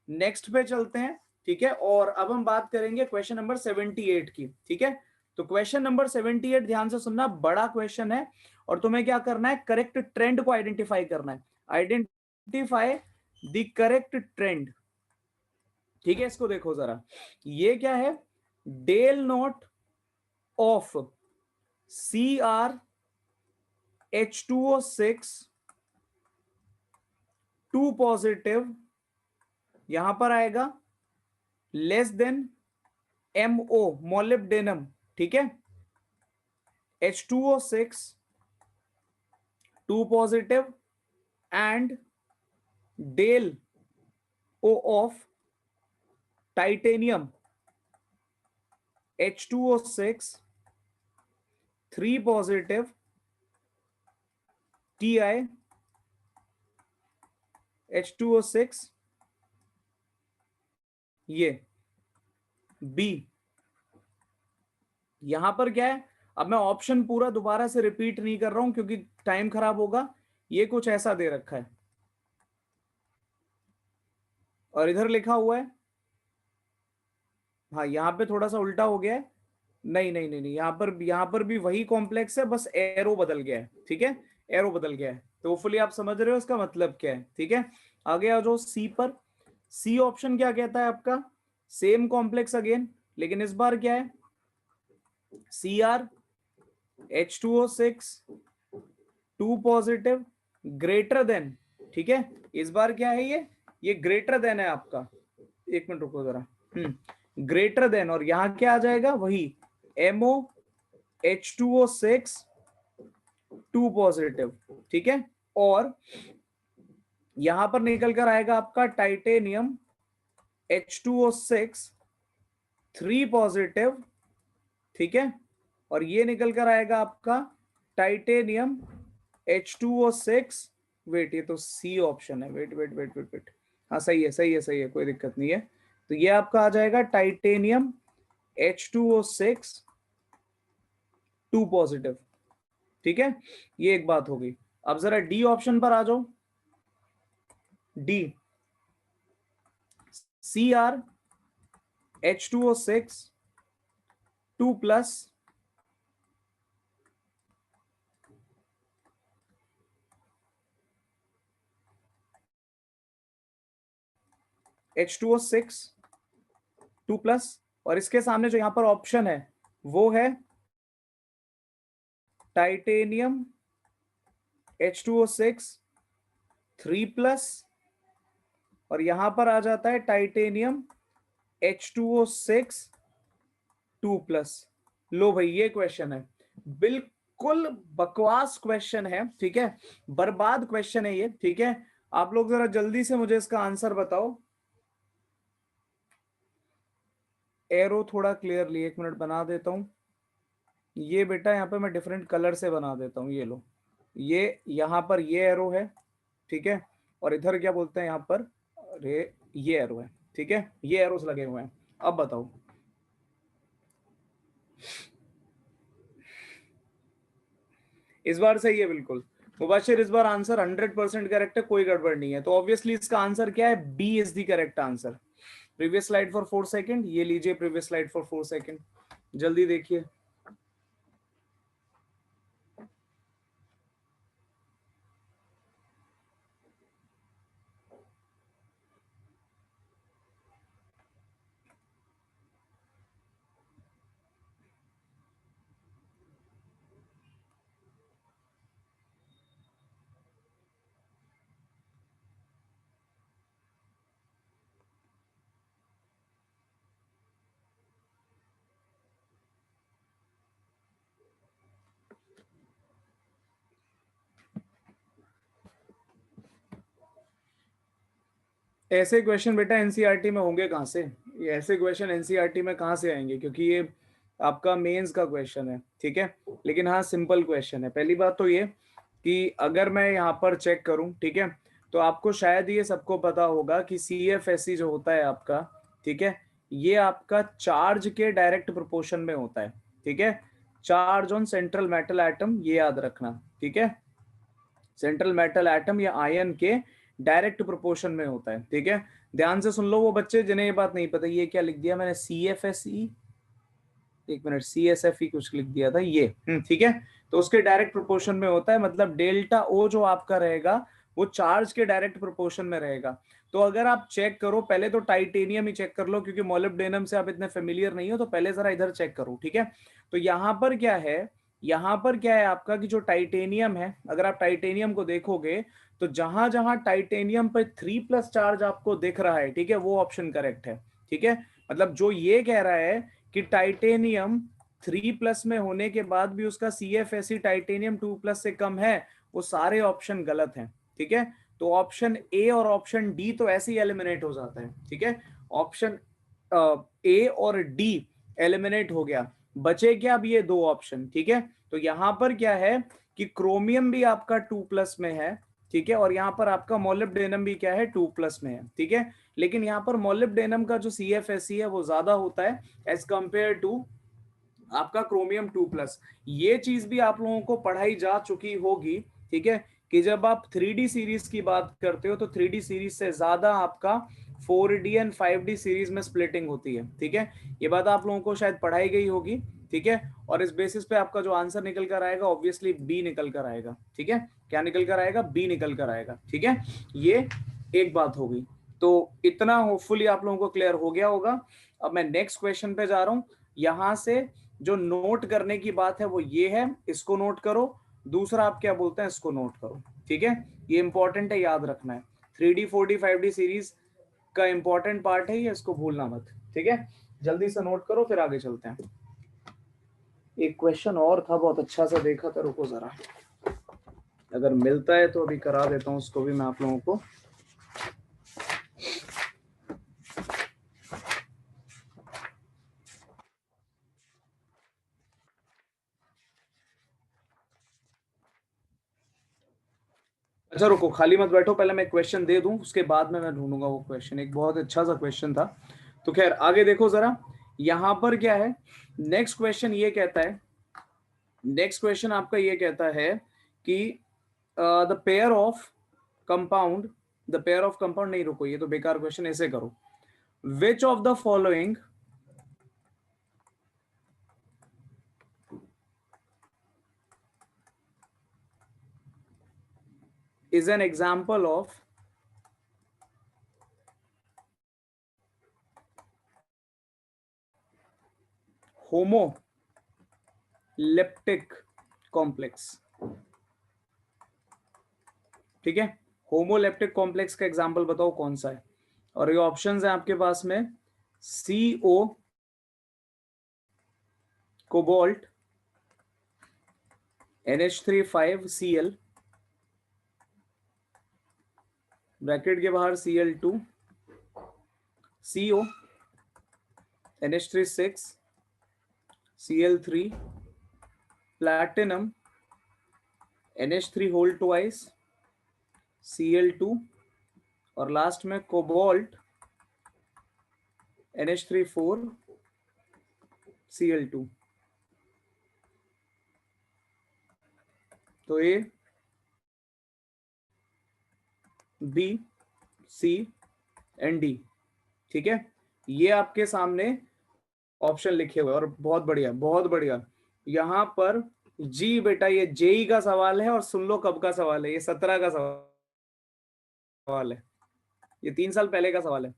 नेक्स्ट पे चलते हैं, ठीक है। और अब हम बात करेंगे क्वेश्चन नंबर 78 की, ठीक है। तो क्वेश्चन नंबर 78 ध्यान से सुनना, बड़ा क्वेश्चन है, और तुम्हें क्या करना है, करेक्ट ट्रेंड को आइडेंटिफाई करना है, आइडेंटिफाई द करेक्ट ट्रेंड, ठीक है। इसको देखो जरा, ये क्या है, del note of CrH2O6 2 positive, यहां पर आएगा लेस देन MO मोलिब्डेनम, ठीक है, H2O6 2 positive and del O of titanium H2O6 3 positive Ti H2O6 ये B। यहां पर क्या है, अब मैं ऑप्शन पूरा दोबारा से रिपीट नहीं कर रहा हूं क्योंकि टाइम खराब होगा। ये कुछ ऐसा दे रखा है और इधर लिखा हुआ है, हाँ यहाँ पे थोड़ा सा उल्टा हो गया है। नहीं नहीं नहीं नहीं, यहाँ पर भी वही कॉम्प्लेक्स है, बस एरो बदल गया है, ठीक है, एरो बदल गया है। तो होपफुली आप समझ रहे हो इसका मतलब क्या है, ठीक है। आगे आ जाओ सी पर। सी ऑप्शन क्या कहता है आपका, सेम कॉम्प्लेक्स अगेन, लेकिन इस बार क्या है, Cr H2O6 2 positive greater than, ठीक है, इस बार क्या है ये ग्रेटर देन है आपका, एक मिनट रुको जरा, ग्रेटर देन, और यहां क्या आ जाएगा, वही MO H2O6 2 पॉजिटिव, ठीक है, और यहां पर निकल कर आएगा आपका टाइटेनियम H2O6 3 पॉजिटिव, ठीक है, और ये निकल कर आएगा आपका टाइटेनियम H2O6, वेट ये तो सी ऑप्शन है, wait wait wait wait wait, हाँ सही है सही है सही है, कोई दिक्कत नहीं है। तो ये आपका आ जाएगा टाइटेनियम H2O6 2 पॉजिटिव, ठीक है, ये एक बात हो गई। अब जरा डी ऑप्शन पर आ जाओ। D Cr H2O6 2 plus H2O6 2 plus, और इसके सामने जो यहां पर ऑप्शन है वो है टाइटेनियम H2O6 3 प्लस, और यहां पर आ जाता है टाइटेनियम H2O6 2 प्लस। लो भाई ये क्वेश्चन है, बिल्कुल बकवास क्वेश्चन है, ठीक है, बर्बाद क्वेश्चन है ये, ठीक है। आप लोग जरा जल्दी से मुझे इसका आंसर बताओ। एरो थोड़ा क्लियरली, एक मिनट बना देता हूं ये बेटा, यहाँ पे मैं डिफरेंट कलर से बना देता हूँ, ये लो, ये यहाँ पर ये एरो है, ठीक है, और इधर क्या बोलते हैं यहाँ पर, अरे ये एरो है, ठीक है, ये एरोस लगे हुए हैं। अब बताओ, इस बार सही है बिल्कुल मुबाशिर, इस बार आंसर 100% करेक्ट है, कोई गड़बड़ नहीं है। तो ऑब्वियसली इसका आंसर क्या है, B is the correct answer. Previous slide for 4 second, ये लीजिए प्रीवियस स्लाइड फॉर 4 सेकंड, जल्दी देखिए। ऐसे क्वेश्चन बेटा एनसीईआरटी में होंगे कहाँ से, ये ऐसे क्वेश्चन एनसीईआरटी में कहाँ से आएंगे, क्योंकि ये आपका मेंस का क्वेश्चन है, ठीक है। लेकिन हाँ सिंपल क्वेश्चन है। पहली बात तो ये कि अगर मैं यहाँ पर चेक करूँ, ठीक है, तो आपको शायद ये सबको पता होगा कि CFSE जो होता है आपका, ठीक है, ये आपका चार्ज के डायरेक्ट प्रोपोर्शन में होता है, ठीक है, charge on central metal atom, ये याद रखना, ठीक है, सेंट्रल मेटल एटम या आयन के डायरेक्ट प्रोपोर्शन में होता है, ठीक है। ध्यान से सुन लो वो बच्चे जिन्हें ये बात नहीं पता, ये क्या लिख दिया मैंने, CFSE, एक मिनट, CSFE कुछ लिख दिया था ये, ठीक है। तो उसके डायरेक्ट प्रोपोर्शन में होता है, मतलब डेल्टा O जो आपका रहेगा वो चार्ज के डायरेक्ट प्रोपोर्शन में रहेगा। तो अगर आप चेक करो, पहले तो टाइटेनियम ही चेक कर लो, क्योंकि मोलिब्डेनम से आप इतने फेमिलियर नहीं हो, तो पहले जरा इधर चेक करो, ठीक है। तो यहाँ पर क्या है, यहाँ पर क्या है आपका कि जो टाइटेनियम है, अगर आप टाइटेनियम को देखोगे तो जहां जहां टाइटेनियम पर 3+ चार्ज आपको दिख रहा है, ठीक है, वो ऑप्शन करेक्ट है, ठीक है। मतलब जो ये कह रहा है कि टाइटेनियम 3+ में होने के बाद भी उसका CFSE टाइटेनियम 2+ से कम है, वो सारे ऑप्शन गलत हैं। ठीक है, तो ऑप्शन ए और ऑप्शन डी तो ऐसे ही एलिमिनेट हो जाता है। ठीक है, ऑप्शन ए और डी एलिमिनेट हो गया, बचे क्या अब ये दो ऑप्शन। ठीक है, तो यहां पर क्या है कि क्रोमियम भी आपका 2+ में है। ठीक है, और यहाँ पर आपका मोलिब्डेनम भी क्या है 2+ में है। ठीक है, लेकिन यहाँ पर मोलिब्डेनम का जो CFSE है वो ज्यादा होता है एज कंपेयर टू आपका क्रोमियम 2+। ये चीज भी आप लोगों को पढ़ाई जा चुकी होगी। ठीक है, कि जब आप 3D सीरीज की बात करते हो तो 3D सीरीज से ज्यादा आपका 4D एंड 5D सीरीज में स्प्लिटिंग होती है। ठीक है, ये बात आप लोगों को शायद पढ़ाई गई होगी। ठीक है, और इस बेसिस पे आपका जो आंसर निकल कर आएगा ऑब्वियसली बी निकल कर आएगा। ठीक है, क्या निकल कर आएगा? बी निकल कर आएगा। ठीक है, ये एक बात होगी। तो इतना होपफुली आप लोगों को क्लियर हो गया होगा। अब मैं नेक्स्ट क्वेश्चन पे जा रहा हूं। यहां से जो नोट करने की बात है वो ये है, इसको नोट करो। दूसरा आप क्या बोलते हैं, इसको नोट करो। ठीक है, ये इंपॉर्टेंट है, याद रखना है। 3D 4D 5D सीरीज का इंपॉर्टेंट पार्ट है ये, इसको भूलना मत। ठीक है, जल्दी से नोट करो, फिर आगे चलते हैं। एक क्वेश्चन और था, बहुत अच्छा सा देखा था, रुको जरा, अगर मिलता है तो अभी करा देता हूँ उसको भी मैं आप लोगों को। अच्छा रुको, खाली मत बैठो, पहले मैं क्वेश्चन दे दूं, उसके बाद में मैं ढूंढूंगा वो क्वेश्चन। एक बहुत अच्छा सा क्वेश्चन था। तो खैर आगे देखो जरा, यहां पर क्या है। नेक्स्ट क्वेश्चन ये कहता है, नेक्स्ट क्वेश्चन आपका ये कहता है कि the pair of compound, the pair of compound, नहीं रुको ये तो बेकार क्वेश्चन, ऐसे करो। Which of the following is an example of homoleptic complex। ठीक है, होमोलेप्टिक कॉम्प्लेक्स का एग्जांपल बताओ कौन सा है। और ये ऑप्शंस हैं आपके पास में, CO, cobalt, NH3 5Cl, bracket के बाहर Cl2, CO, NH3 6, Cl3, platinum, NH3 whole twice, Cl2, और लास्ट में कोबाल्ट, NH3 4, Cl2। तो A, B, C and D। ठीक है, ये आपके सामने ऑप्शन लिखे हुए, और बहुत बढ़िया बहुत बढ़िया। यहां पर जी बेटा, ये जेई का सवाल है, और सुन लो कब का सवाल है, ये 17 का सवाल है, ये 3 साल पहले का सवाल है,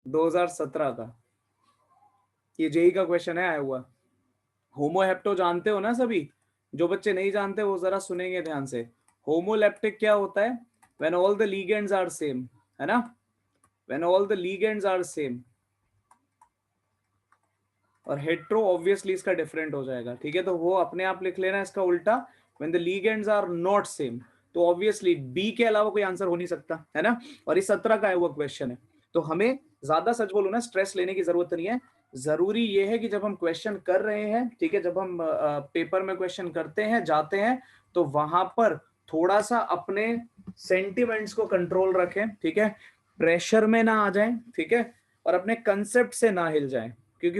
2017 का। ये जेई का क्वेश्चन है आया हुआ। होमोहेप्टो जानते हो ना सभी, जो बच्चे नहीं जानते वो जरा सुनेंगे ध्यान से। होमोलेप्टिक क्या होता है? When all the ligands are same, है ना, when all the ligands are same. और हेट्रो ऑब्वियसली इसका डिफरेंट हो जाएगा। ठीक है, तो वो अपने आप लिख लेना इसका उल्टा, when the ligands are not same. तो ऑब्वियसली बी के अलावा कोई आंसर हो नहीं सकता, है ना। और इस 17 का है वो क्वेश्चन है। तो हमें ज्यादा, सच बोलूं ना, स्ट्रेस लेने की जरूरत नहीं है। जरूरी ये है कि जब हम क्वेश्चन कर रहे हैं, ठीक है, जब हम पेपर में क्वेश्चन करते हैं, जाते हैं, तो वहां पर थोड़ा सा अपने सेंटिमेंट्स को कंट्रोल रखें। ठीक है, प्रेशर में ना आ जाएं। ठीक है, और अपने कंसेप्ट से ना हिल जाएं। क्योंकि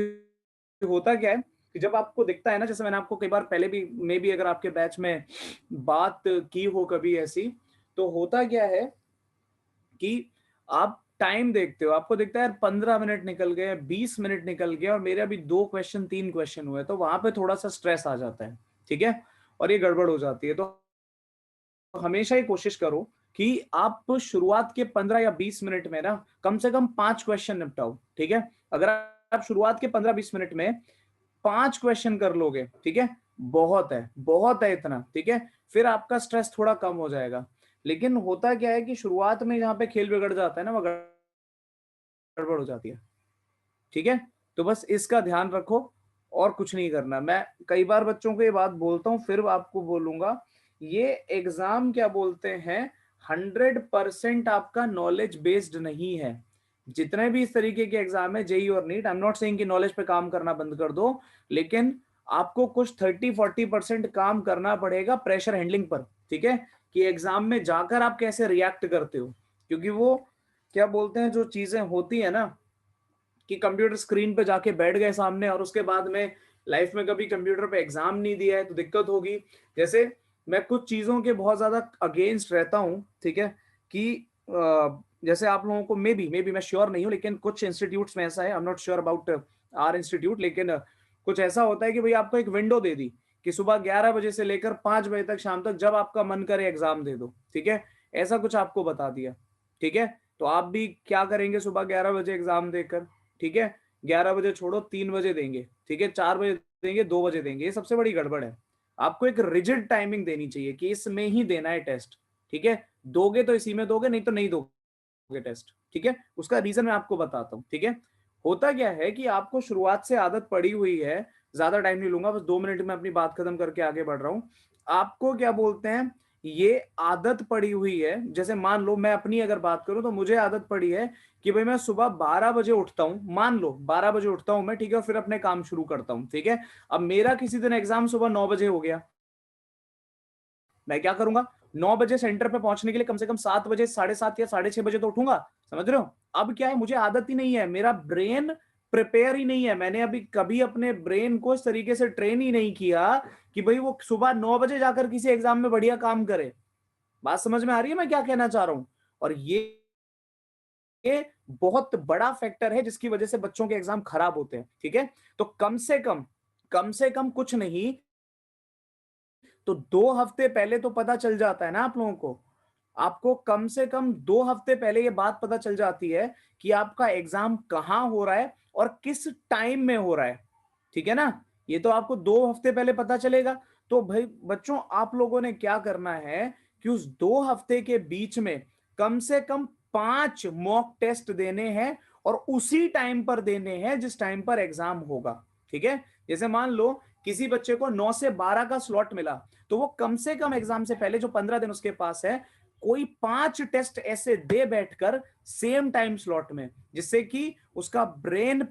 होता क्या है कि जब आपको दिखता है ना, जैसे मैंने आपको कई बार पहले भी, मे भी अगर आपके बैच में बात की हो कभी ऐसी, तो होता क्या है कि आप टाइम देखते हो, आपको दिखता है यार 15 मिनट निकल गए, 20 मिनट निकल गए, और मेरे अभी 2 क्वेश्चन 3 क्वेश्चन हुए, तो वहां पे थोड़ा सा स्ट्रेस आ जाता है। ठीक है, और ये गड़बड़ हो जाती है। तो हमेशा ही कोशिश करो कि आप शुरुआत के 15 या 20 मिनट में ना कम से कम 5 क्वेश्चन निपटाओ। ठीक है, अगर आप शुरुआत के 15-20 मिनट में 5 क्वेश्चन कर लोगे, ठीक है, बहुत है, बहुत है इतना। ठीक है, फिर आपका स्ट्रेस थोड़ा कम हो जाएगा। लेकिन होता क्या है कि शुरुआत में जहां पे खेल बिगड़ जाता है ना, वो गड़बड़ हो जाती है। ठीक है, तो बस इसका ध्यान रखो और कुछ नहीं करना। मैं कई बार बच्चों को ये बात बोलता हूँ, फिर आपको बोलूंगा, ये एग्जाम क्या बोलते हैं 100% आपका नॉलेज बेस्ड नहीं है। जितने भी इस तरीके के एग्जाम है, जेई और NEET, I am not saying कि नॉलेज पे काम करना बंद कर दो, लेकिन आपको कुछ 30-40% काम करना पड़ेगा प्रेशर हैंडलिंग पर, ठीक है, कि एग्जाम में जाकर आप कैसे रिएक्ट करते हो। क्योंकि वो क्या बोलते हैं, जो चीजें होती है ना, कि कंप्यूटर स्क्रीन पे जाके बैठ गए सामने और उसके बाद में लाइफ में कभी कंप्यूटर पे एग्जाम नहीं दिया है तो दिक्कत होगी। जैसे मैं कुछ चीजों के बहुत ज्यादा अगेंस्ट रहता हूँ, ठीक है, कि जैसे आप लोगों को मे बी मैं श्योर नहीं हूँ, लेकिन कुछ इंस्टीट्यूट्स में ऐसा है, I am not sure about our institute, लेकिन कुछ ऐसा होता है कि भाई आपको एक विंडो दे दी कि सुबह 11 बजे से लेकर 5 बजे तक, शाम तक, जब आपका मन करे एग्जाम दे दो, ठीक है, ऐसा कुछ आपको बता दिया, ठीक है। तो आप भी क्या करेंगे, सुबह 11 बजे एग्जाम देकर, ठीक है, 11 बजे छोड़ो 3 बजे देंगे, ठीक है, 4 बजे देंगे, 2 बजे देंगे, ये सबसे बड़ी गड़बड़ है। आपको एक रिजिड टाइमिंग देनी चाहिए कि इसमें ही देना है टेस्ट, ठीक है, दोगे तो इसी में दोगे, नहीं तो नहीं दोगे टेस्ट, ठीक है। उसका रीजन मैं आपको बताता हूँ, ठीक है। होता क्या है कि आपको शुरुआत से आदत पड़ी हुई है, ज्यादा टाइम नहीं लूंगा, बस 2 मिनट में अपनी बात खत्म करके आगे बढ़ रहा हूं। आपको क्या बोलते हैं, ये आदत पड़ी हुई है, जैसे मान लो मैं अपनी अगर बात करूं तो मुझे आदत पड़ी है कि भाई मैं सुबह 12 बजे उठता हूं, मान लो 12 बजे उठता हूं मैं, ठीक है, और फिर अपने काम शुरू करता हूं, ठीक है। अब मेरा किसी दिन एग्जाम सुबह 9 बजे हो गया, मैं क्या करूंगा, 9 बजे सेंटर पे पहुंचने के लिए कम से कम 7 बजे, 7:30 या 6:30 बजे तो उठूंगा, समझ रहे हो। अब क्या है, मुझे आदत ही नहीं है, मेरा ब्रेन प्रिपेयर ही नहीं है, मैंने अभी कभी अपने ब्रेन को इस तरीके से ट्रेन ही नहीं किया कि भाई वो सुबह 9 बजे जाकर किसी एग्जाम में बढ़िया काम करे। बात समझ में आ रही है मैं क्या कहना चाह रहा हूं। और ये बहुत बड़ा फैक्टर है जिसकी वजह से बच्चों के एग्जाम खराब होते हैं, ठीक है। तो कम से कम कुछ नहीं तो 2 हफ्ते पहले तो पता चल जाता है ना आप लोगों को, आपको कम से कम 2 हफ्ते पहले ये बात पता चल जाती है कि आपका एग्जाम कहां हो रहा है और किस टाइम में हो रहा है, ठीक है ना। ये तो आपको 2 हफ्ते पहले पता चलेगा। तो भाई बच्चों, आप लोगों ने क्या करना है कि उस 2 हफ्ते के बीच में कम से कम 5 मॉक टेस्ट देने हैं और उसी टाइम पर देने हैं जिस टाइम पर एग्जाम होगा, ठीक है। जैसे मान लो किसी बच्चे को 9 से 12 का स्लॉट मिला, तो वो कम से कम एग्जाम से पहले जो 15 दिन उसके पास है, कोई 5 टेस्ट ऐसे दे बैठकर सेम टाइम स्लॉट में, जिससे कि उसका ब्रेन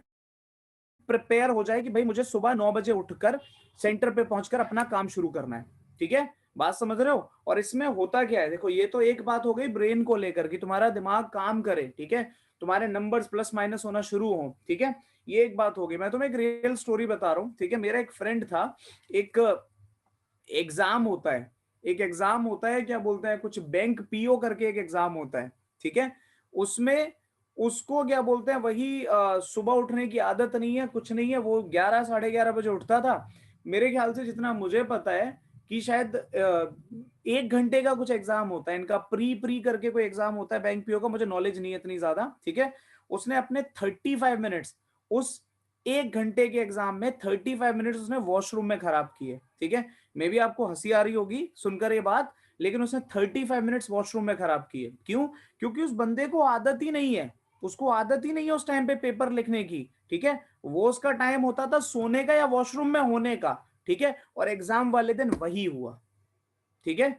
प्रिपेयर हो जाए कि भाई मुझे सुबह 9 बजे उठकर सेंटर पे पहुंचकर अपना काम शुरू करना है, ठीक है। बात समझ रहे हो। और इसमें होता क्या है, देखो, ये तो एक बात हो गई ब्रेन को लेकर कि तुम्हारा दिमाग काम करे, ठीक है, तुम्हारे नंबर्स प्लस माइनस होना शुरू हो, ठीक है, ये एक बात हो गई। मैं तुम्हें एक रियल स्टोरी बता रहा हूँ, ठीक है। मेरा एक फ्रेंड था, एक एग्जाम होता है, एक एग्जाम होता है, क्या बोलते हैं, कुछ बैंक पीओ करके एक एग्जाम होता है, ठीक है। उसमें उसको क्या बोलते हैं, वही सुबह उठने की आदत नहीं है, कुछ नहीं है, वो 11 11:30 बजे उठता था। मेरे ख्याल से जितना मुझे पता है कि शायद 1 घंटे का कुछ एग्जाम होता है इनका, प्री प्री करके कोई एग्जाम होता है बैंक पीओ का, मुझे नॉलेज नहीं है इतनी ज्यादा, ठीक है। उसने अपने 35 मिनट्स, उस 1 घंटे के एग्जाम में 35 मिनट्स उसने वॉशरूम में खराब किए, ठीक है। मे बी आपको हंसी आ रही होगी सुनकर ये बात, लेकिन उसने 35 मिनट्स वॉशरूम में खराब किए। क्यों? क्योंकि उस बंदे को आदत ही नहीं है, उसको आदत ही नहीं है उस टाइम पे पेपर लिखने की, ठीक है। वो उसका टाइम होता था सोने का या वॉशरूम में होने का, ठीक है, और एग्जाम वाले दिन वही हुआ, ठीक है।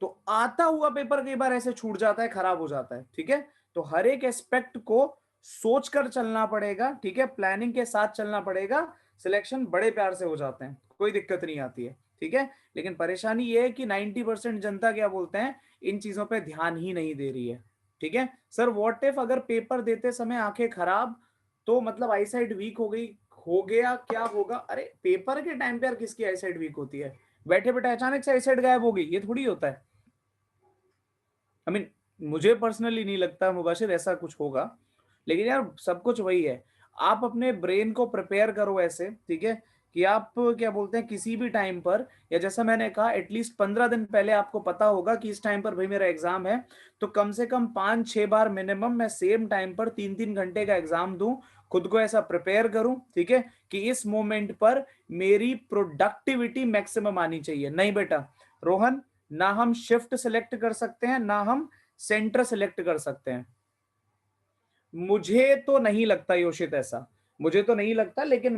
तो आता हुआ पेपर कई बार ऐसे छूट जाता है, खराब हो जाता है, ठीक है। तो हर एक एस्पेक्ट को सोचकर चलना पड़ेगा, ठीक है, प्लानिंग के साथ चलना पड़ेगा, सिलेक्शन बड़े प्यार से हो जाते हैं, कोई दिक्कत नहीं आती है, ठीक है। लेकिन परेशानी ये है कि 90% जनता क्या बोलते हैं, इन चीजों पे ध्यान ही नहीं दे रही है, ठीक है। सर व्हाट इफ अगर पेपर देते समय आंखें खराब, तो मतलब आईसाइट वीक हो गई, हो गया, क्या होगा? अरे पेपर के टाइम पे यार किसकी आईसाइट वीक होती है? बैठे बैठे अचानक से आईसाइट गायब हो गई, ये थोड़ी होता है। आई मीन मुझे पर्सनली नहीं लगता मुबाशिर ऐसा कुछ होगा, लेकिन यार सब कुछ वही है। आप अपने ब्रेन को प्रिपेयर करो ऐसे, ठीक है, कि आप क्या बोलते हैं किसी भी टाइम पर, या जैसा मैंने कहा एटलीस्ट 15 दिन पहले आपको पता होगा कि इस टाइम पर भाई मेरा एग्जाम है, तो कम से कम 5-6 बार मिनिमम मैं सेम टाइम पर 3-3 घंटे का एग्जाम दूं, खुद को ऐसा प्रिपेयर करूं, ठीक है, कि इस मोमेंट पर मेरी प्रोडक्टिविटी मैक्सिमम आनी चाहिए। नहीं बेटा रोहन, ना हम शिफ्ट सिलेक्ट कर सकते हैं ना हम सेंटर सिलेक्ट कर सकते हैं। मुझे तो नहीं लगता योशित ऐसा, मुझे तो नहीं लगता, लेकिन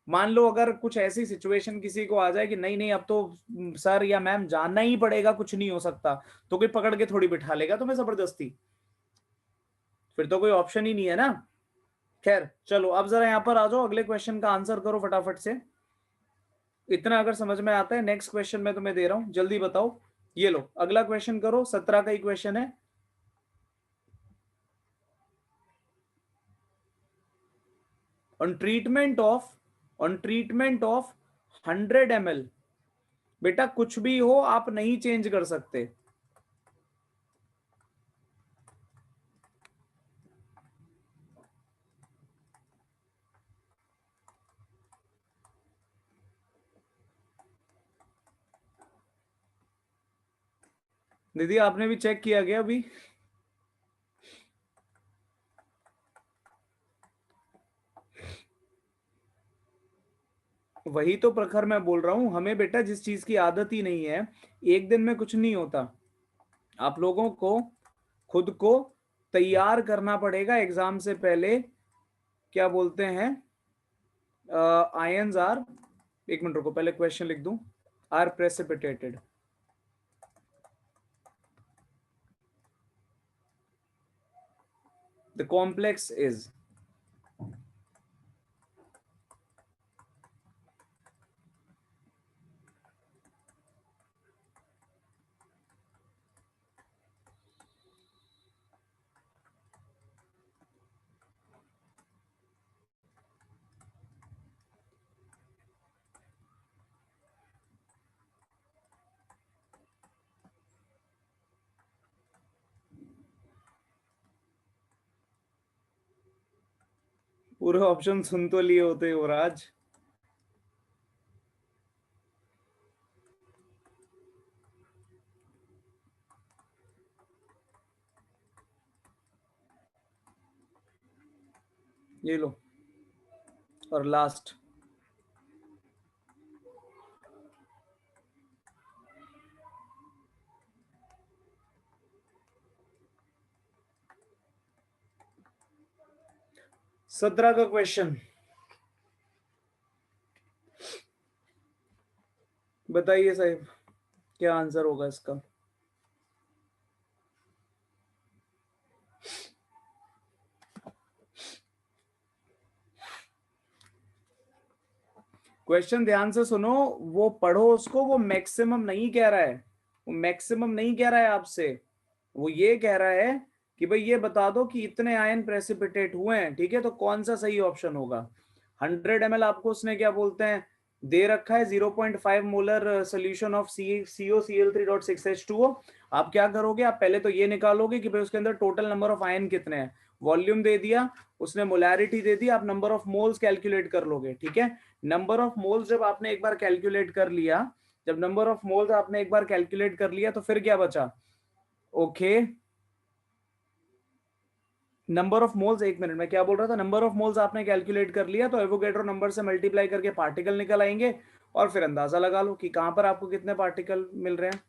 मान लो अगर कुछ ऐसी सिचुएशन किसी को आ जाए कि नहीं नहीं अब तो सर या मैम जानना ही पड़ेगा, कुछ नहीं हो सकता, तो कोई पकड़ के थोड़ी बिठा लेगा तुम्हें जबरदस्ती, फिर तो कोई ऑप्शन ही नहीं है ना। खैर चलो, अब जरा यहाँ पर आ जाओ, अगले क्वेश्चन का आंसर करो फटाफट से। इतना अगर समझ में आता है, नेक्स्ट क्वेश्चन मैं तुम्हें दे रहा हूं, जल्दी बताओ। ये लो अगला क्वेश्चन करो, 17 का ही क्वेश्चन है। ऑन ट्रीटमेंट ऑफ 100 ml, बेटा कुछ भी हो आप नहीं चेंज कर सकते। दीदी आपने भी चेक किया गया अभी? वही तो प्रखर मैं बोल रहा हूं, हमें बेटा जिस चीज की आदत ही नहीं है, एक दिन में कुछ नहीं होता। आप लोगों को खुद को तैयार करना पड़ेगा एग्जाम से पहले। क्या बोलते हैं, आयंस आर, एक मिनट रुको पहले क्वेश्चन लिख दूं, are precipitated. The complex is, पूरे ऑप्शन सुन तो लिए होते हो राज। ये लो, और लास्ट, सत्रह का क्वेश्चन, बताइए साहब क्या आंसर होगा इसका। क्वेश्चन ध्यान से सुनो, वो पढ़ो उसको, वो मैक्सिमम नहीं कह रहा है, वो मैक्सिमम नहीं कह रहा है आपसे, वो ये कह रहा है कि भाई ये बता दो कि इतने आयन प्रेसिपिटेट हुए हैं, ठीक है, तो कौन सा सही ऑप्शन होगा। 100 ml आपको उसने क्या बोलते हैं दे रखा है, 0.5 मोलर सोल्यूशन ऑफ COCl3.6H2O। आप क्या करोगे, आप पहले तो ये निकालोगे कि भाई उसके अंदर टोटल नंबर ऑफ आयन कितने हैं, वॉल्यूम दे दिया उसने, मोलैरिटी दे दी, आप नंबर ऑफ मोल्स कैलकुलेट कर लोगे, ठीक है। नंबर ऑफ मोल्स जब आपने एक बार कैलकुलेट कर लिया, जब नंबर ऑफ मोल्स आपने एक बार कैलकुलेट कर लिया, तो फिर क्या बचा, ओके, नंबर ऑफ मोल्स, एक मिनट में क्या बोल रहा था, नंबर ऑफ मोल्स आपने कैलकुलेट कर लिया, तो एवोगैड्रो नंबर से मल्टीप्लाई करके पार्टिकल निकल आएंगे, और फिर अंदाजा लगा लो कि कहां पर आपको कितने पार्टिकल मिल रहे हैं।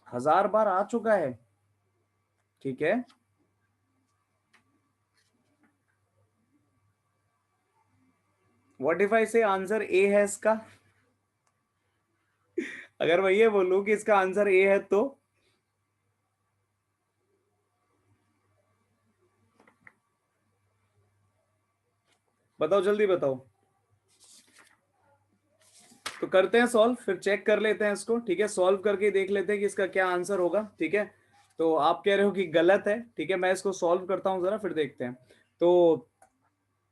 1000 बार आ चुका है, ठीक है। व्हाट इफ आई से आंसर ए है इसका? अगर मैं ये बोलूं कि इसका आंसर ए है, तो बताओ जल्दी बताओ। तो करते हैं सॉल्व, फिर चेक कर लेते हैं इसको, ठीक है, सॉल्व करके देख लेते हैं कि इसका क्या आंसर होगा, ठीक है। तो आप कह रहे हो कि गलत है, ठीक है, मैं इसको सॉल्व करता हूं जरा, फिर देखते हैं। तो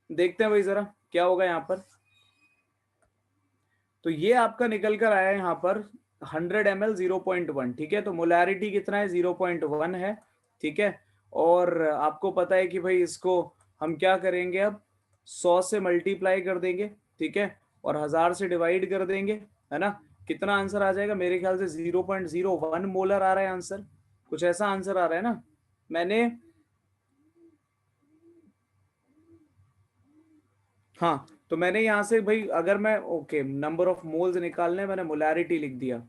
देखते हैं भाई जरा क्या होगा यहाँ पर। तो ये आपका निकल कर आया है यहाँ पर 100 ml 0.1, ठीक है, तो मोलैरिटी कितना है, 0.1 है, ठीक है। और आपको पता है कि भाई इसको हम क्या करेंगे अब, 100 से मल्टीप्लाई कर देंगे, ठीक है, और 1000 से डिवाइड कर देंगे, है ना। कितना आंसर आ जाएगा, मेरे ख्याल से 0.01 मोलर आ रहा है आंसर, कुछ ऐसा आंसर आ रहा है ना। मैंने, हाँ, तो मैंने यहाँ से भाई अगर मैं, ओके, नंबर ऑफ मोल्स निकालने, मैंने मोलैरिटी लिख दिया।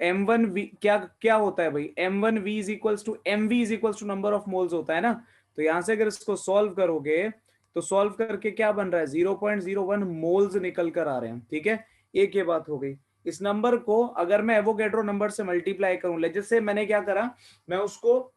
M1V क्या क्या होता है भाई, M1V is equals to MV is equals to number of moles होता है ना। तो यहाँ से अगर इसको सॉल्व करोगे, तो सॉल्व करके क्या बन रहा है 0.01 मोल्स निकल कर आ रहे हैं। ठीक है, एक ये बात हो गई। इस नंबर को अगर मैं एवोगैड्रो नंबर से मल्टीप्लाई करूं, जैसे मैंने क्या करा, मैं उसको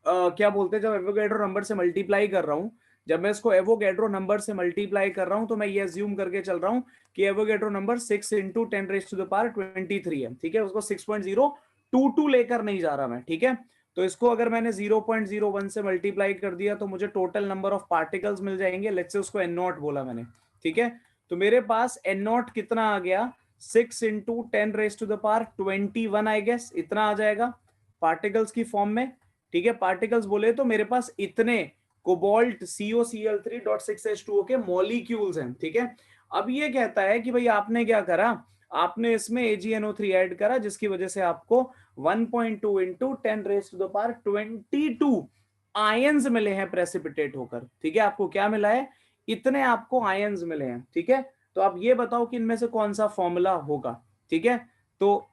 क्या बोलते हैं, जब एवोगैड्रो नंबर से मल्टीप्लाई कर रहा हूं, जब मैं इसको एवोगैड्रो नंबर से मल्टीप्लाई कर रहा हूं, तो मैं ये अज्यूम करके चल रहा हूं कि एवोगैड्रो नंबर 6 इंटू 10⁻23 है। ठीक है, उसको 6.022 लेकर नहीं जा रहा मैं। ठीक है, तो इसको अगर मैंने 0.01 से मल्टीप्लाई कर दिया तो मुझे टोटल नंबर ऑफ पार्टिकल्स मिल जाएंगे। लेट्स से उसको एन नॉट बोला मैंने। ठीक है, तो मेरे पास एन नॉट कितना आ गया, 6 इंटू 10⁻21 आई गेस, इतना आ जाएगा पार्टिकल्स की फॉर्म में। ठीक है, पार्टिकल्स बोले तो मेरे पास इतने कोबाल्ट COCl3.6H2O के मॉलिक्यूल्स हैं। ठीक है, अब ये कहता है कि भाई आपने क्या करा, आपने इसमें AgNO3 ऐड करा, जिसकी वजह से आपको 1.2 इंटू 10⁻22 आयंस मिले हैं प्रेसिपिटेट होकर। ठीक है, आपको क्या मिला है, इतने आपको आयंस मिले हैं। ठीक है, तो आप ये बताओ कि इनमें से कौन सा फॉर्मूला होगा। ठीक है, तो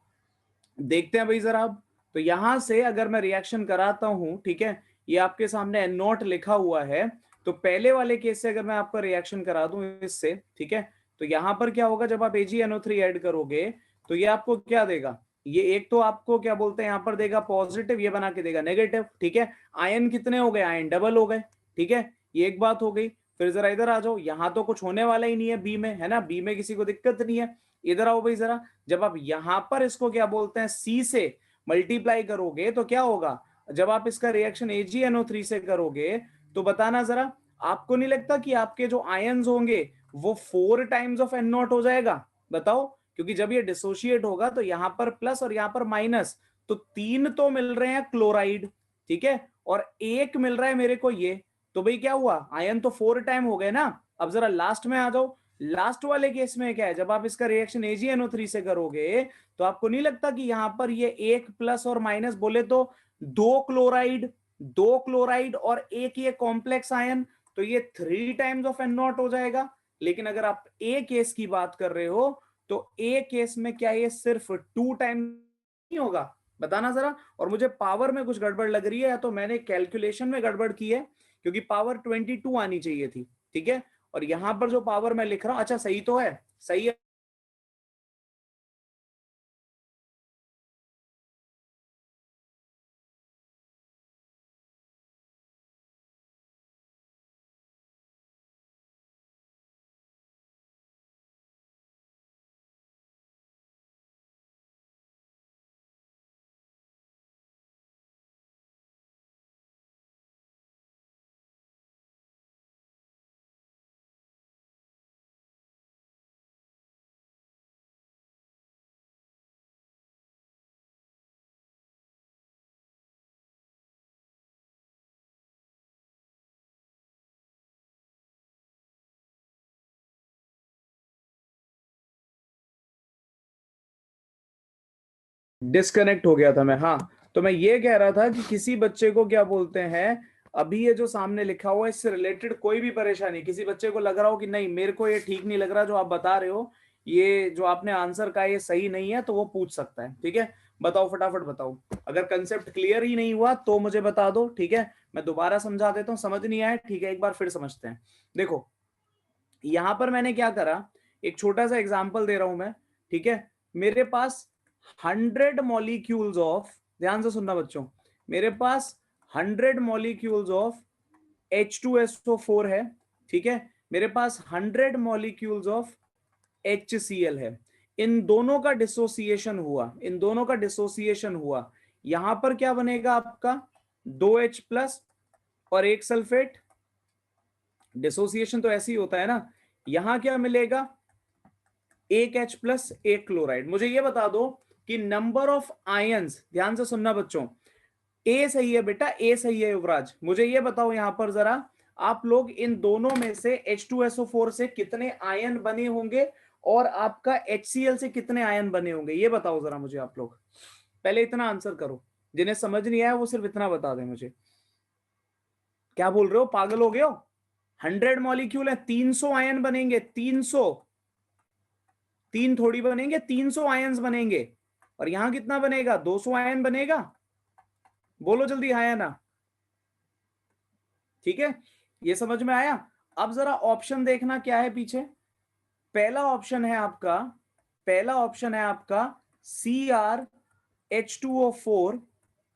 देखते हैं भाई जरा। अब तो यहां से अगर मैं रिएक्शन कराता हूं, ठीक है, ये आपके सामने एन नॉट लिखा हुआ है, तो पहले वाले केस से अगर मैं आपका रिएक्शन करा दूं इससे, ठीक है, तो यहां पर क्या होगा, जब आप AgNO3 ऐड करोगे तो ये आपको क्या देगा, ये एक तो आपको क्या बोलते हैं यहां पर देगा पॉजिटिव, ये बना के देगा नेगेटिव। ठीक है, आयन कितने हो गए, आयन डबल हो गए। ठीक है, ये एक बात हो गई। फिर जरा इधर आ जाओ, यहां तो कुछ होने वाला ही नहीं है बी में, है ना, बी में किसी को दिक्कत नहीं है। इधर आओ भाई जरा, जब आप यहां पर इसको क्या बोलते हैं सी से मल्टीप्लाई करोगे तो क्या होगा, जब आप इसका रिएक्शन AgNO3 से करोगे तो बताना जरा, आपको नहीं लगता कि आपके जो आयंस होंगे वो 4 टाइम्स ऑफ N0 हो जाएगा, बताओ। क्योंकि जब ये डिसोशिएट होगा तो यहां पर प्लस और यहां पर माइनस, तो 3 तो मिल रहे हैं क्लोराइड, ठीक है, और एक मिल रहा है मेरे को ये, तो भाई क्या हुआ, आयन तो 4 टाइम हो गए ना। अब जरा लास्ट में आ जाओ, लास्ट वाले केस में क्या है, जब आप इसका रिएक्शन AgNO3 से करोगे तो आपको नहीं लगता कि यहां पर ये एक प्लस और माइनस बोले तो दो क्लोराइड और एक ये कॉम्प्लेक्स आयन, तो ये 3 टाइम्स ऑफ N0 हो जाएगा। लेकिन अगर आप ए केस की बात कर रहे हो तो ए केस में क्या ये सिर्फ 2 टाइम नहीं होगा, बताना जरा। और मुझे पावर में कुछ गड़बड़ लग रही है, या तो मैंने कैलकुलेशन में गड़बड़ की है, क्योंकि पावर 22 आनी चाहिए थी। ठीक है, और यहां पर जो पावर मैं लिख रहा हूं, अच्छा सही तो है, सही है। डिस्कनेक्ट हो गया था मैं, हाँ। तो मैं ये कह रहा था कि किसी बच्चे को क्या बोलते हैं, अभी ये जो सामने लिखा हुआ है इससे रिलेटेड कोई भी परेशानी, किसी बच्चे को लग रहा हो कि नहीं मेरे को ये ठीक नहीं लग रहा जो आप बता रहे हो, ये जो आपने आंसर का ये सही नहीं है, तो वो पूछ सकता है। ठीक है, बताओ फटाफट बताओ। अगर कंसेप्ट क्लियर ही नहीं हुआ तो मुझे बता दो, ठीक है, मैं दोबारा समझा देता हूँ, समझ नहीं आया ठीक है, एक बार फिर समझते हैं। देखो यहां पर मैंने क्या करा, एक छोटा सा एग्जांपल दे रहा हूं मैं। ठीक है, मेरे पास 100 मॉलिक्यूल्स ऑफ, ध्यान से सुनना बच्चों, मेरे पास 100 मॉलिक्यूल्स ऑफ H2SO4 है। ठीक है, मेरे पास 100 मॉलिक्यूल्स ऑफ HCl है। इन दोनों का डिसोसिएशन हुआ, इन दोनों का डिसोसिएशन हुआ, यहां पर क्या बनेगा आपका 2H प्लस और एक सल्फेट। डिसोसिएशन तो ऐसे ही होता है ना, यहां क्या मिलेगा, एक H प्लस एक क्लोराइड। मुझे ये बता दो कि नंबर ऑफ आयंस, ध्यान से सुनना बच्चों, ए सही है बेटा, ए सही है युवराज। मुझे ये बताओ यहां पर जरा, आप लोग इन दोनों में से H2SO4 से कितने आयन बने होंगे और आपका HCl से कितने आयन बने होंगे, ये बताओ जरा मुझे आप लोग। पहले इतना आंसर करो, जिन्हें समझ नहीं आया वो सिर्फ इतना बता दें मुझे। क्या बोल रहे हो, पागल हो गए हो, 100 मॉलिक्यूल है, 300 आयन बनेंगे, 300, तीन थोड़ी बनेंगे, 300 आयंस बनेंगे। और यहां कितना बनेगा, 200 आयन बनेगा। बोलो जल्दी हाँ या ना। ठीक है, ये समझ में आया। अब जरा ऑप्शन देखना क्या है पीछे। पहला ऑप्शन है आपका, पहला ऑप्शन है आपका CrH2O4,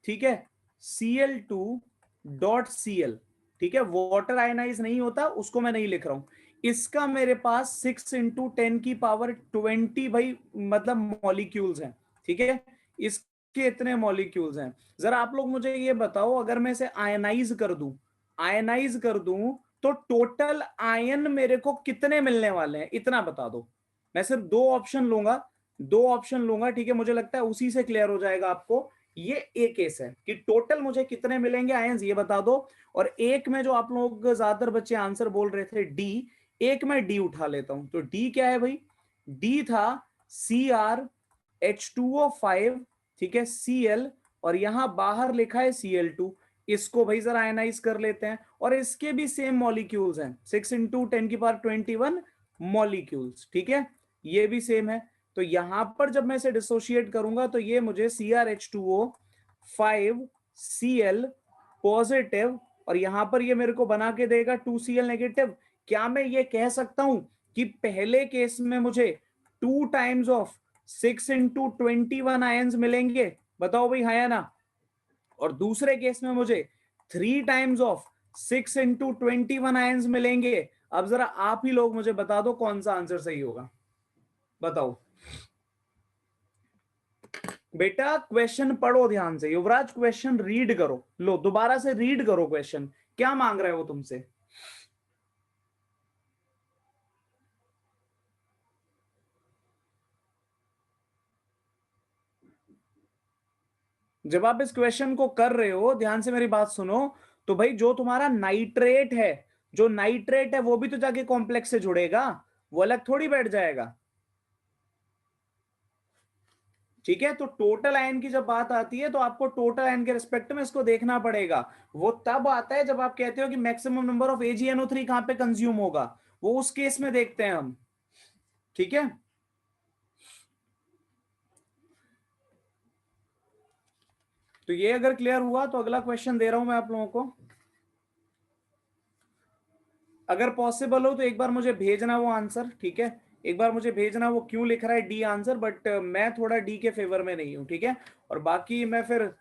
ठीक है, Cl2.Cl, ठीक है, वाटर आयनाइज नहीं होता उसको मैं नहीं लिख रहा हूं। इसका मेरे पास 6 × 10⁻20 भाई मतलब मॉलिक्यूल्स हैं, ठीक है, इसके इतने मॉलिक्यूल्स हैं। जरा आप लोग मुझे ये बताओ, अगर मैं इसे आयनाइज कर दूं, आयनाइज कर दूं तो टोटल आयन मेरे को कितने मिलने वाले हैं, इतना बता दो। मैं सिर्फ दो ऑप्शन लूंगा, दो ऑप्शन लूंगा, ठीक है, मुझे लगता है उसी से क्लियर हो जाएगा आपको। ये एक केस है कि टोटल मुझे कितने मिलेंगे आयंस, ये बता दो। और एक में जो आप लोग ज्यादातर बच्चे आंसर बोल रहे थे डी, एक में डी उठा लेता हूं। तो डी क्या है भाई, डी था CrH2O5, ठीक है, Cl, और यहां बाहर लिखा है Cl2। इसको भाई जरा आयनाइज कर लेते हैं, और इसके भी सेम मॉलिक्यूल्स हैं, 6 × 10⁻21 मॉलिक्यूल्स, ठीक है, ये भी सेम है। तो यहां पर जब मैं इसे डिसोशिएट करूंगा तो ये मुझे CrH2O5Cl पॉजिटिव, और यहां पर ये मेरे को बना के देगा 2Cl नेगेटिव। क्या मैं ये कह सकता हूं कि पहले केस में मुझे 2 टाइम्स ऑफ 6 × 21 आयंस मिलेंगे, बताओ भाई हाँ या ना, और दूसरे केस में मुझे 3 टाइम्स ऑफ 6 × 21 आयंस मिलेंगे। अब जरा आप ही लोग मुझे बता दो कौन सा आंसर सही होगा, बताओ। बेटा क्वेश्चन पढ़ो ध्यान से, युवराज क्वेश्चन रीड करो, लो दोबारा से रीड करो क्वेश्चन, क्या मांग रहे हो तुमसे। जब आप इस क्वेश्चन को कर रहे हो ध्यान से मेरी बात सुनो, तो भाई जो तुम्हारा नाइट्रेट है, जो नाइट्रेट है वो भी तो जाके कॉम्प्लेक्स से जुड़ेगा, वो अलग थोड़ी बैठ जाएगा, ठीक है। तो टोटल आयन की जब बात आती है तो आपको टोटल आयन के रिस्पेक्ट में इसको देखना पड़ेगा। वो तब आता है जब आप कहते हो कि मैक्सिमम नंबर ऑफ AgNO3 कहां पे कंज्यूम होगा, वो उस केस में देखते हैं हम, ठीक है। तो ये अगर क्लियर हुआ तो अगला क्वेश्चन दे रहा हूं मैं आप लोगों को। अगर पॉसिबल हो तो एक बार मुझे भेजना वो आंसर, ठीक है, एक बार मुझे भेजना वो क्यों लिख रहा है डी आंसर, बट मैं थोड़ा डी के फेवर में नहीं हूं, ठीक है। और बाकी मैं फिर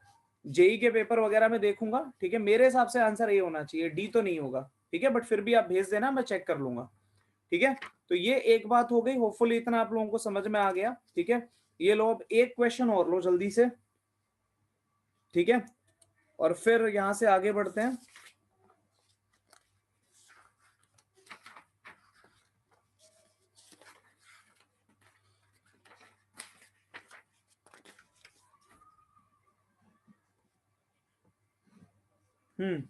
जेई के पेपर वगैरह में देखूंगा, ठीक है, मेरे हिसाब से आंसर ए होना चाहिए, डी तो नहीं होगा, ठीक है, बट फिर भी आप भेज देना, मैं चेक कर लूंगा, ठीक है। तो ये एक बात हो गई, होपफुली इतना आप लोगों को समझ में आ गया, ठीक है। ये लो अब एक क्वेश्चन और लो जल्दी से, ठीक है, और फिर यहां से आगे बढ़ते हैं। हम्म,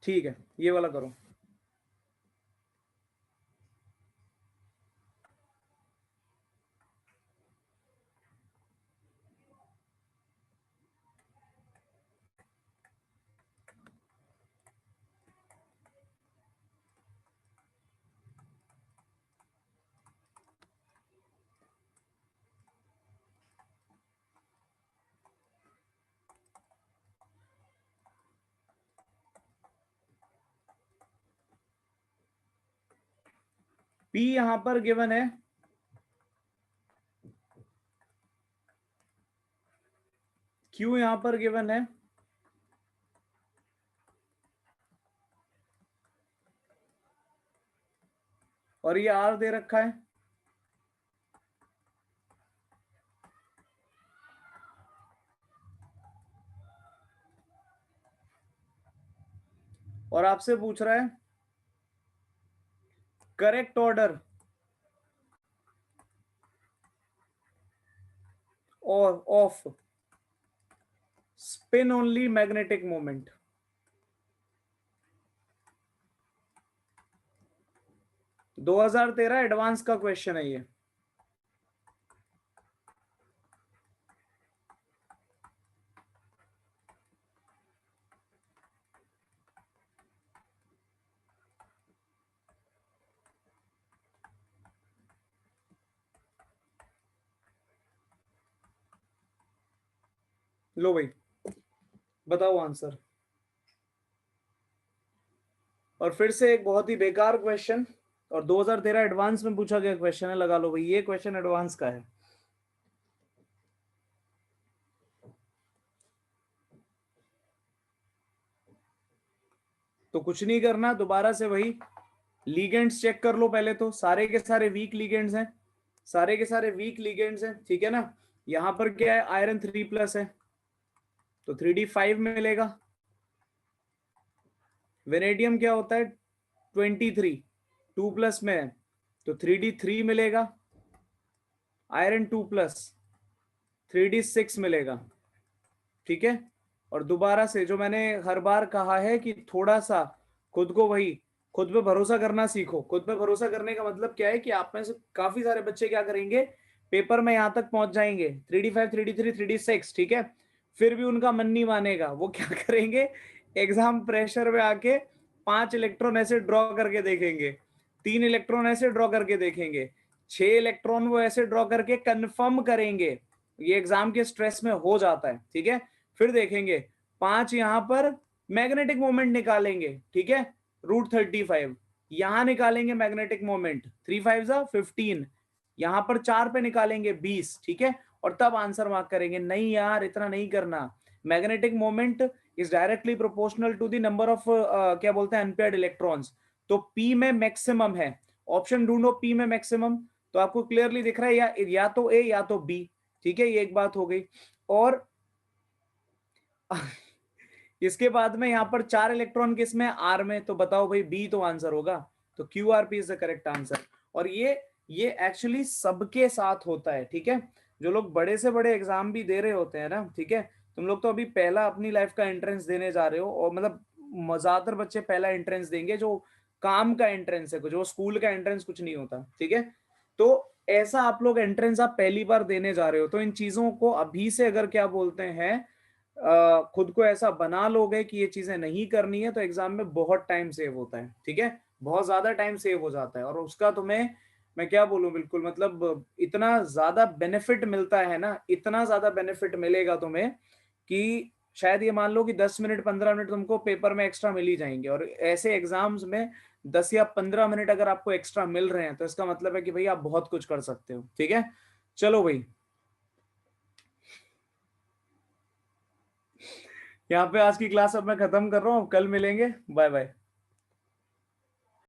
ठीक है, ये वाला करो। पी यहां पर गिवन है, क्यू यहां पर गिवन है, और ये आर दे रखा है, और आपसे पूछ रहा है करेक्ट ऑर्डर और off spin only magnetic moment. 2013 advance का क्वेश्चन है ये। लो भाई बताओ आंसर। और फिर से एक बहुत ही बेकार क्वेश्चन, और 2013 एडवांस में पूछा गया क्वेश्चन है, लगा लो भाई ये क्वेश्चन एडवांस का है। तो कुछ नहीं करना, दोबारा से वही लीगेंड्स चेक कर लो पहले, तो सारे के सारे वीक लीगेंड्स हैं, सारे के सारे वीक लीगेंड्स हैं, ठीक है ना। यहां पर क्या है, आयरन 3+ है तो 3d5 मिलेगा। वेनेडियम क्या होता है 23, 2+ में है तो 3d3 मिलेगा। आयरन 2+, 3d6 मिलेगा, ठीक है। और दोबारा से जो मैंने हर बार कहा है कि थोड़ा सा खुद को वही खुद पे भरोसा करना सीखो। खुद पे भरोसा करने का मतलब क्या है कि आप में से काफी सारे बच्चे क्या करेंगे, पेपर में यहां तक पहुंच जाएंगे 3d5, 3d3, 3d6, ठीक है, फिर भी उनका मन नहीं मानेगा। वो क्या करेंगे, एग्जाम प्रेशर में आके 5 इलेक्ट्रॉन ऐसे ड्रॉ करके देखेंगे, 3 इलेक्ट्रॉन ऐसे ड्रॉ करके देखेंगे, 6 इलेक्ट्रॉन वो ऐसे ड्रॉ करके कंफर्म करेंगे। ये एग्जाम के स्ट्रेस में हो जाता है, ठीक है। फिर देखेंगे 5 यहां पर मैग्नेटिक मोमेंट निकालेंगे, ठीक है, √35 यहां निकालेंगे मैग्नेटिक मोमेंट, 3×5 = 15, यहां पर 4 पे निकालेंगे 20, ठीक है, और तब आंसर मार्क करेंगे। नहीं यार, इतना नहीं करना। Magnetic moment is directly proportional to the number of क्या बोलते हैं अनपेयर्ड इलेक्ट्रॉन्स। तो पी में मैक्सिमम है, ऑप्शन ढूंढो पी में मैक्सिमम, तो आपको क्लियरली दिख रहा है या तो ए या तो बी, ठीक है, ये एक बात हो गई। और इसके बाद में यहां पर 4 इलेक्ट्रॉन किस में, आर में, तो बताओ भाई बी तो आंसर होगा। तो QRP is the correct answer. और ये एक्चुअली सबके साथ होता है, ठीक है। जो लोग बड़े से बड़े एग्जाम भी दे रहे होते हैं ना, ठीक है, तुम लोग तो अभी पहला अपनी लाइफ का एंट्रेंस देने जा रहे हो, और मतलब ज्यादातर बच्चे पहला एंट्रेंस देंगे जो काम का एंट्रेंस है, कुछ वो स्कूल का एंट्रेंस कुछ नहीं होता, ठीक है। तो ऐसा आप लोग एंट्रेंस आप पहली बार देने जा रहे हो, तो इन चीजों को अभी से अगर क्या बोलते हैं खुद को ऐसा बना लोगे कि ये चीजें नहीं करनी है, तो एग्जाम में बहुत टाइम सेव होता है, ठीक है, बहुत ज्यादा टाइम सेव हो जाता है। और उसका तुम्हें मैं क्या बोलूं, बिल्कुल मतलब इतना ज्यादा बेनिफिट मिलता है ना, इतना ज्यादा बेनिफिट मिलेगा तुम्हें कि शायद ये मान लो कि 10 मिनट 15 मिनट तुमको पेपर में एक्स्ट्रा मिल ही जाएंगे। और ऐसे एग्जाम्स में 10 या 15 मिनट अगर आपको एक्स्ट्रा मिल रहे हैं, तो इसका मतलब है कि भाई आप बहुत कुछ कर सकते हो, ठीक है। चलो भाई, यहाँ पे आज की क्लास अब मैं खत्म कर रहा हूँ, कल मिलेंगे, बाय बाय।